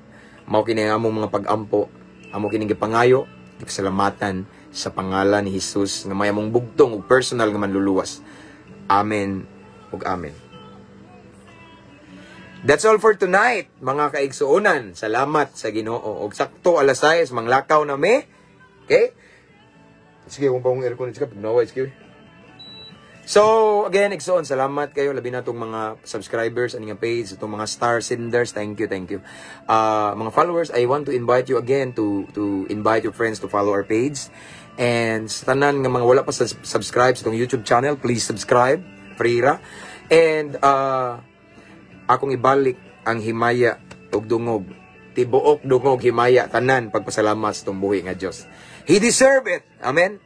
Mao kini ang among mga pag-ampo, amo kining gipangayo, gipasalamatan sa pangalan ni Jesus nga may among bugtong ug personal nga manluluwas. Amen ug amen. That's all for tonight, mga kaigsuonan. Salamat sa Ginoo. Og sakto alas 6 manglakaw na me. Okay? Sige, kung pa kong aircon sige, pagnawa sige. So, again, igsoon, salamat kayo. Labi na itong mga subscribers, aning page, itong mga star senders. Thank you, thank you. Mga followers, I want to invite you again to invite your friends to follow our page. And sa tanan nga mga wala pa subscribe sa itong YouTube channel, please subscribe. Frira. And akong ibalik ang himaya ug dungog. Tibuok dungog himaya tanan pagpasalamat sa itong buhi nga Diyos. He deserve it. Amen.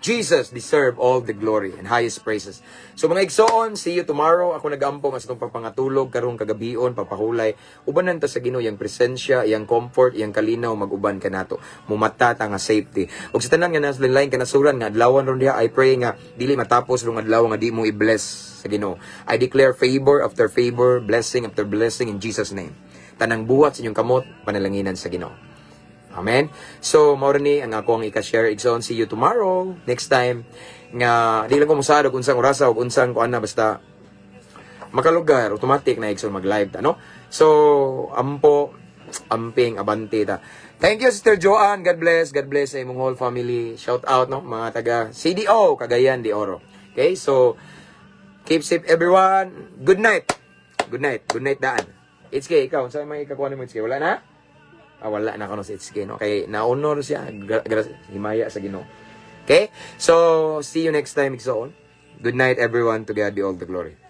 Jesus deserve all the glory and highest praises. So mga igsoon, see you tomorrow. Ako nagampo mas itong pagpangatulog, karong kagabion, papahulay. Ubanan ta sa Ginoo yang presensya, yang comfort, yang kalinaw, mag-uban ka nato. Mumata ta nga safety. Og sa tanan nga nasa lain kanasuran nga adlawan ron diha, I pray nga dili matapos rong adlaw nga di mo i-bless sa Ginoo. I declare favor after favor, blessing after blessing in Jesus name. Tanang buhat sa inyong kamot, panalanginan sa Ginoo. Amen. So, mao ni ang ako ang ika-share igsoon. See you tomorrow. Next time nga di lang ko musado kung unsang orasa o unsang kuan na basta makalugar automatic na igsoon mag-live ta, no? So, amping abante ta. Thank you Sister Joanne. God bless sa imong whole family. Shout out no mga taga CDO Cagayan de Oro. Okay? So, keep safe everyone. Good night. Good night daan. It's kay ikaw sa may ikakuha mo it's kay wala na? Wala na kono sa HK, no? Kay na-honor siya, himaya sa Ginoo. Okay? So, see you next time, igsoon. Good night, everyone. To God be all the glory.